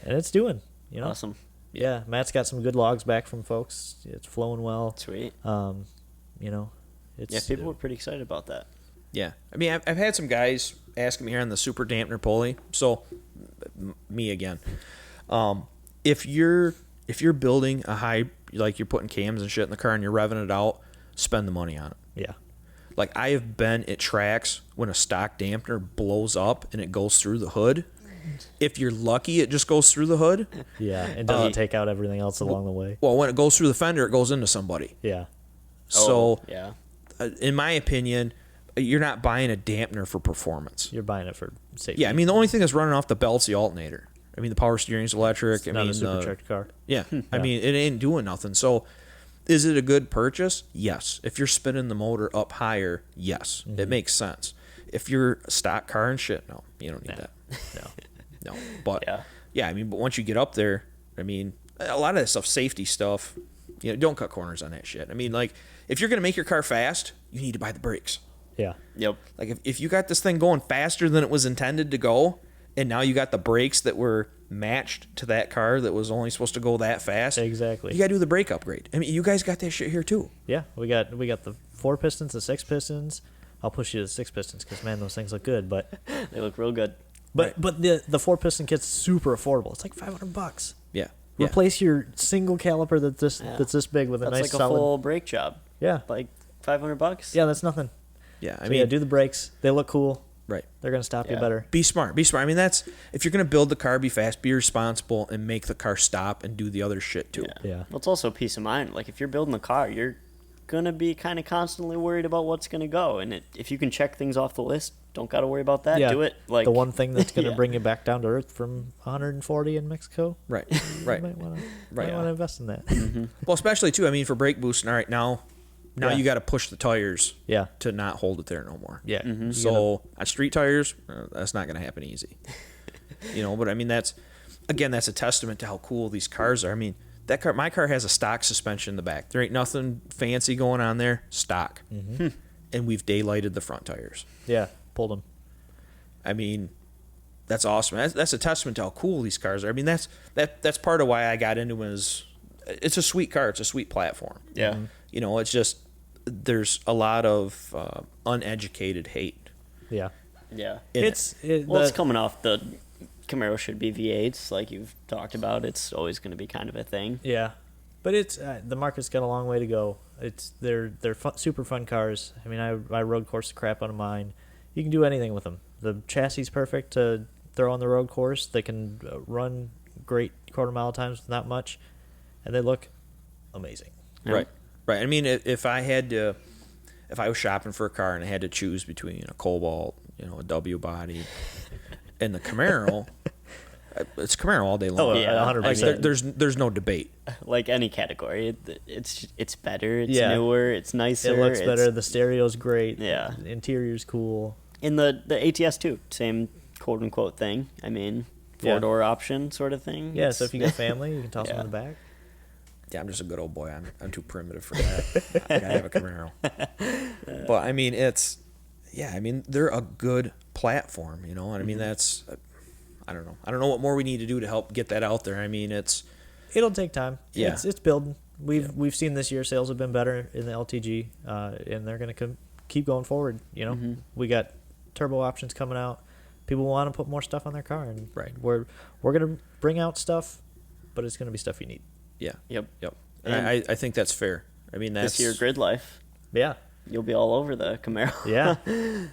it's doing, you know. Awesome. Yeah, Matt's got some good logs back from folks. It's flowing well. Sweet. You know, it's Yeah, people were pretty excited about that. yeah, I mean, I've had some guys asking me here on the super dampener pulley. So me again. If you're building a high, like you're putting cams and shit in the car and you're revving it out, spend the money on it. Yeah. Like, I have been at tracks when a stock dampener blows up and it goes through the hood. If you're lucky, it just goes through the hood. Yeah, it doesn't take out everything else along the way. Well, when it goes through the fender, it goes into somebody. Yeah. So, yeah. In my opinion, you're not buying a dampener for performance. You're buying it for safety. Yeah, I mean, the only thing that's running off the belt's the alternator. I mean, the power steering's electric. It's I not mean, a supercharged car. Yeah, I mean, it ain't doing nothing. So, is it a good purchase? Yes. If you're spinning the motor up higher, yes, it makes sense. If you're a stock car and shit, no, you don't need that. No, but yeah, I mean, but once you get up there, I mean, a lot of that stuff, safety stuff, you know, don't cut corners on that shit. I mean, like, if you're gonna make your car fast, you need to buy the brakes. Yeah. Yep. Like, if you got this thing going faster than it was intended to go, and now you got the brakes that were matched to that car that was only supposed to go that fast. Exactly. You got to do the brake upgrade. I mean, you guys got that shit here too. Yeah, we got the 4 pistons, the 6 pistons. I'll push you to the 6 pistons because, man, those things look good. But They look real good. but the 4 piston kit's super affordable. It's like $500. Yeah. Replace your single caliper that's this big with a That's nice like a solid. full brake job. Yeah. Like $500. Yeah, that's nothing. Yeah. I So mean, yeah, do the brakes. They look cool. right. They're gonna stop you Yeah. better. Be smart. Be smart. I mean, that's, if you're going to build the car, be fast, be responsible, and make the car stop and do the other shit too. Yeah. Well, it's also peace of mind. Like, if you're building a car, you're gonna be kind of constantly worried about what's gonna go. And if you can check things off the list, don't gotta worry about that. Yeah. Do it. Like the one thing that's going to Yeah. bring you back down to earth from 140 in Mexico. Right. You Right. might want Right. to invest in that. Well, especially too. I mean, for brake boosting. All right, now Yeah. you got to push the tires Yeah. to not hold it there no more. Yeah. Mm-hmm. You So on street tires, that's not going to happen easy. But I mean, that's a testament to how cool these cars are. I mean, my car has a stock suspension in the back. There ain't nothing fancy going on there. Stock. And we've daylighted the front tires. yeah, pulled them. I mean, that's awesome. That's a testament to how cool these cars are. I mean, that's part of why I got into them. It's a sweet car. It's a sweet platform. Yeah. It's just there's a lot of uneducated hate. Yeah. Yeah. It's It's coming off the Camaro should be V8s, like you've talked about. It's always going to be kind of a thing. Yeah, but it's the market's got a long way to go. They're super fun cars. I mean, I road course the crap out of mine. You can do anything with them. The chassis is perfect to throw on the road course. They can run great quarter-mile times with not much, and they look amazing. Right. I mean, if I was shopping for a car and I had to choose between a Cobalt, a W body, and the Camaro, it's Camaro all day long. Oh, Yeah. 100%. There's no debate. Like any category, it's better. It's Yeah. newer. It's nicer. It looks better. The stereo's great. Yeah. The interior's cool. In the ATS too, same quote unquote thing. I mean, Yeah. 4-door option sort of thing. Yeah, so if you got family, you can toss Yeah. them in the back. Yeah, I'm just a good old boy. I'm too primitive for that. I gotta have a Camaro. But I mean, they're a good platform, and I mean that's. I don't know. I don't know what more we need to do to help get that out there. I mean, It'll take time. Yeah. It's building. We've seen this year sales have been better in the LTG, and they're going to keep going forward. We got turbo options coming out. People want to put more stuff on their car, and Right. we're going to bring out stuff, but it's going to be stuff you need. yeah. Yep. And And I think that's fair. I mean, that's This year, Grid Life, Yeah, you'll be all over the Camaro. yeah.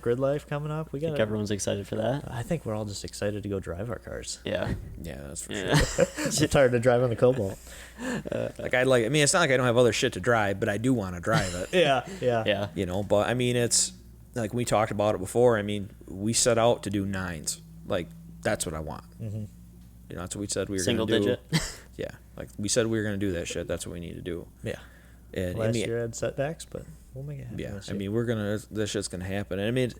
Grid life coming up. We I think got. everyone's excited for that. I think we're all just excited to go drive our cars. Yeah. that's for Yeah. sure. I'm tired of driving the Cobalt. I mean, it's not like I don't have other shit to drive, but I do want to drive it. Yeah, yeah, Yeah. But I mean, it's like we talked about it before. I mean, we set out to do 9s. Like that's what I want. Mm-hmm. That's what we said we were Single going to do. digit. Yeah, like we said we were going to do that shit. That's what we need to do. Yeah. And Last I mean, year had setbacks, but we'll make it happen. yeah, this I year. mean, this shit's gonna happen. And I mean,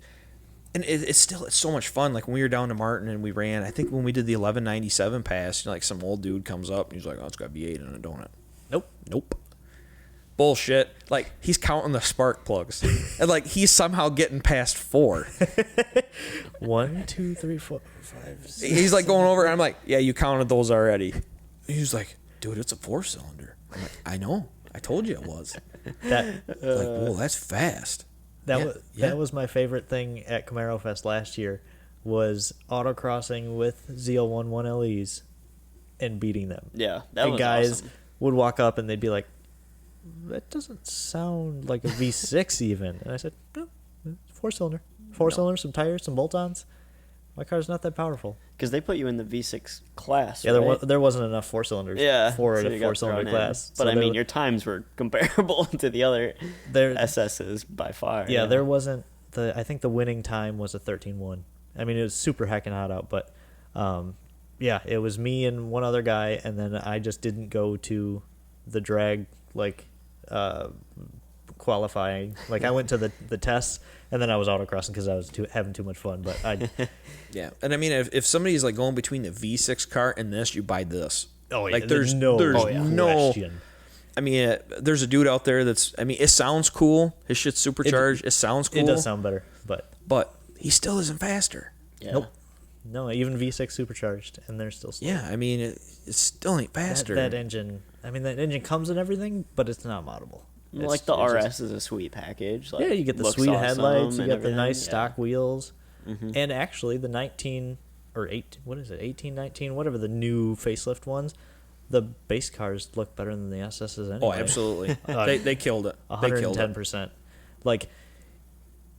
it's so much fun. Like when we were down to Martin and we ran, I think when we did the 1197 pass, like some old dude comes up and he's like, "Oh, it's got V8 in it, don't it?" Nope. Bullshit. Like he's counting the spark plugs, and like he's somehow getting past 4. 1, 2, 3, 4, 5, 6. He's like going over, and I'm like, "Yeah, you counted those already." He's like, "Dude, it's a 4-cylinder." I'm like, "I know. I told you it was." That Like, whoa, that's fast. Yeah. that was my favorite thing at Camaro Fest last year, was autocrossing with ZL11 LEs and beating them. Yeah. That And was guys awesome. would walk up and they'd be like, "That doesn't sound like a V6 even." And I said, "No, 4-cylinder. 4-cylinder, some tires, some bolt-ons. My car's not that powerful." Because they put you in the V6 class. Yeah, right? there wasn't enough 4-cylinders Yeah, for so a you got 4-cylinder thrown in. class. But So I mean, your times were comparable to the other there, SSs by far. yeah, there wasn't I think the winning time was a 13.1. I mean, it was super heckin' hot out, but yeah, it was me and one other guy, and then I just didn't go to the drag qualifying. Like I went to the tests, and then I was autocrossing because I was having too much fun. But I Yeah, and I mean, if somebody's like going between the V6 car and this, you buy this. oh yeah, Like there's no question. I mean, there's a dude out there that's. I mean, it sounds cool. His shit's supercharged. It sounds cool. It does sound better, but he still isn't faster. Yeah. Nope. No, even V6 supercharged, and they're still slow. Yeah, I mean, it still ain't faster. That engine. I mean, that engine comes in everything, but it's not moddable. Like the RS is a sweet package. Like, Yeah, you get the looks sweet awesome headlights, you and get the nice everything, stock wheels, Mhm. and actually the 19 or 8, what is it, 18, 19, whatever the new facelift ones, the base cars look better than the SSs anyway. Oh, absolutely. They killed it. They killed it. 110%. Like,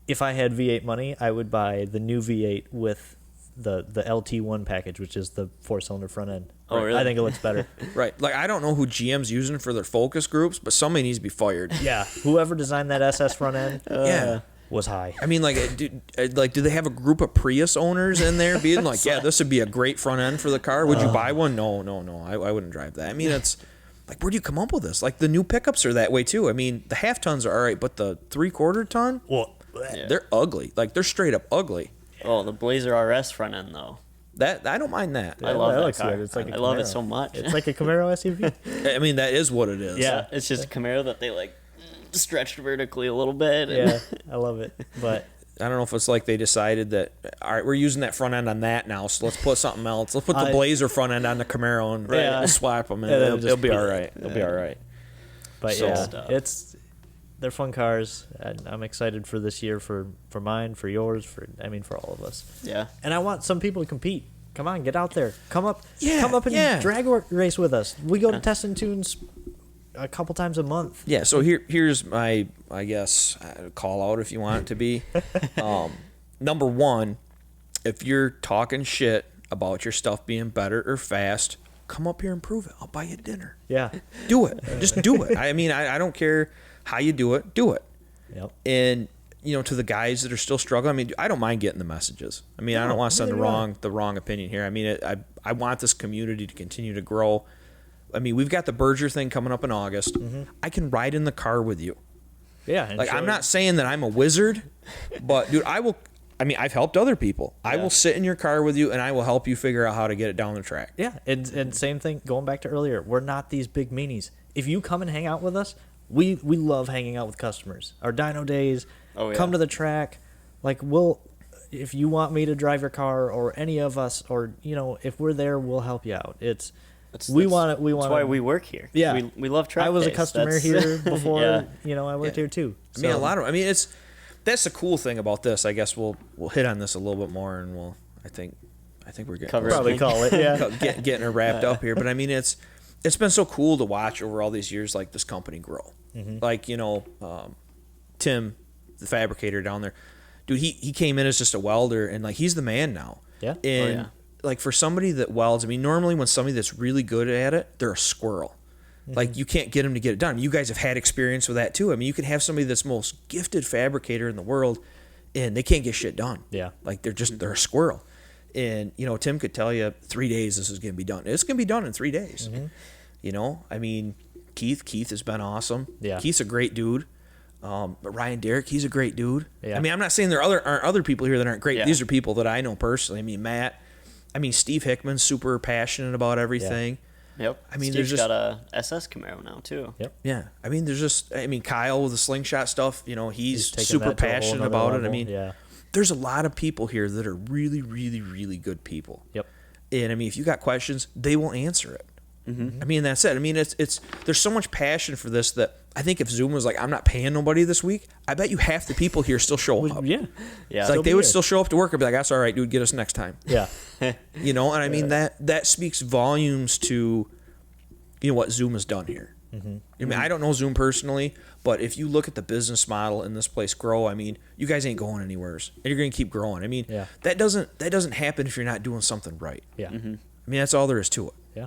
if I had V8 money, I would buy the new V8 with the LT1 package, which is the 4-cylinder front end. Oh, really? I think it looks better. Right. Like, I don't know who GM's using for their focus groups, but somebody needs to be fired. Yeah, whoever designed that SS front end Yeah. was high. I mean, do they have a group of Prius owners in there being like, yeah, this would be a great front end for the car? Would you buy one? No. I wouldn't drive that. I mean, it's like, where do you come up with this? Like, the new pickups are that way too. I mean, the half tons are all right, but the 3/4 ton, Well, they're ugly. Like, they're straight up ugly. Oh, the Blazer RS front end though. That I don't mind that. I love that that looks car. good. It's like a I love it Camaro. so much. It's like a Camaro SUV. I mean, that is what it is. Yeah, it's just a Camaro that they like stretched vertically a little bit. And Yeah, I love it. But I don't know if it's like they decided that, all right, we're using that front end on that now, so let's put something else. Let's put the Blazer front end on the Camaro and we'll swap them, and Yeah, it'll be all right. It'll be all right. But So- yeah, they're fun cars, and I'm excited for this year for mine, for yours, for all of us. Yeah. And I want some people to compete. Come on, get out there. Come up Yeah. and drag race with us. We go to Test and Tunes a couple times a month. Yeah, so here's my, I guess, call out if you want it to be. Number one, if you're talking shit about your stuff being better or fast, come up here and prove it. I'll buy you dinner. Yeah. Do it. Just do it. I mean, I don't care how you do it. Do it. Yep. And to the guys that are still struggling, I mean, I don't mind getting the messages. I mean, I don't want to send the wrong opinion here. I mean, I want this community to continue to grow. I mean, we've got the Berger thing coming up in August. Mm-hmm. I can ride in the car with you. Yeah. And Like, I'm not saying that I'm a wizard, but dude, I've helped other people. I will sit in your car with you and I will help you figure out how to get it down the track. Yeah, and same thing, going back to earlier, we're not these big meanies. If you come and hang out with us, we love hanging out with customers. Our dyno days, come to the track. Like, if you want me to drive your car or any of us, or, if we're there, we'll help you out. That's why we work here. Yeah. We love track I was a days. customer here before, I worked here too. I mean, that's the cool thing about this. I guess we'll hit on this a little bit more, and I think we're getting Cover probably call it, yeah. getting it wrapped up here. But I mean, it's been so cool to watch over all these years, like, this company grow. Mm-hmm. Like, Tim, the fabricator down there, dude, he came in as just a welder, and like, he's the man now. Yeah. And like, for somebody that welds, I mean, normally when somebody that's really good at it, they're a squirrel. Mm-hmm. Like, you can't get them to get it done. You guys have had experience with that too. I mean, you can have somebody that's most gifted fabricator in the world, and they can't get shit done. Yeah. Like, they're a squirrel. And, Tim could tell you 3 days this is going to be done. It's going to be done in 3 days. Mm-hmm. I mean, Keith has been awesome. Yeah. Keith's a great dude. But Ryan Derrick, he's a great dude. Yeah. I mean, I'm not saying there aren't other people here that aren't great. Yeah. These are people that I know personally. I mean, Matt. I mean, Steve Hickman's super passionate about everything. Yeah. Yep. I mean, Steve's got a SS Camaro now too. Yep. Yeah. I mean, Kyle with the slingshot stuff, he's super passionate about it. I mean, there's a lot of people here that are really, really, really good people. Yep. And I mean, if you got questions, they will answer it. Mm-hmm. I mean, that's it. I mean, it's there's so much passion for this that I think if Zoom was like, I'm not paying nobody this week, I bet you half the people here still show up. Yeah. It's like they would still show up to work and be like, that's all right, dude, get us next time. Yeah. And I mean, that speaks volumes to, what Zoom has done here. Mm-hmm. I mean, I don't know Zoom personally, but if you look at the business model in this place grow, I mean, you guys ain't going anywhere, and you're going to keep growing. I mean, that doesn't happen if you're not doing something right. Yeah. Mm-hmm. I mean, that's all there is to it. Yeah.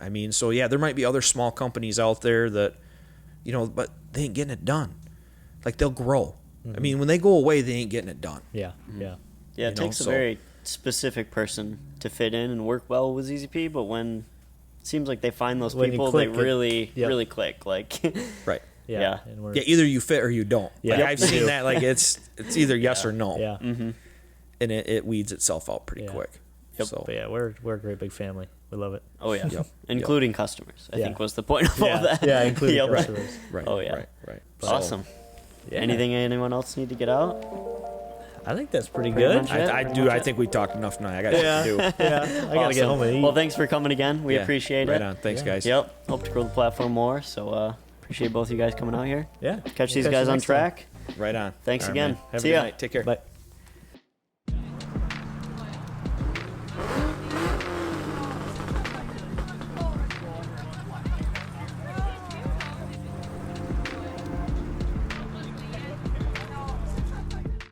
I mean, so there might be other small companies out there that, but they ain't getting it done. Like, they'll grow. Mm-hmm. I mean, when they go away, they ain't getting it done. Yeah. Mm-hmm. Yeah. Yeah. It takes a very specific person to fit in and work well with ZZP, but when it seems like they find those people, they really click. Like, right. Yeah. Yeah. Either you fit or you don't. Yeah. Like, I've seen that. Like, it's either yes or no. Yeah. Mm-hmm. And it weeds itself out pretty quick. Yep. So. But we're a great big family. We love it. Oh yeah, including customers. I think was the point of all that. Yeah, including customers. Right. Oh yeah. Right. Awesome. Anything anyone else need to get out? I think that's pretty good. I think we talked enough tonight. I got to do. Yeah. I gotta get home and eat. Well, thanks for coming again. We appreciate it. Right on. Thanks, guys. Yep. Hope to grow the platform more. So appreciate both of you guys coming out here. Yeah. Catch these guys on track. Right on. Thanks again. Have See a good ya. night. Take care. Bye.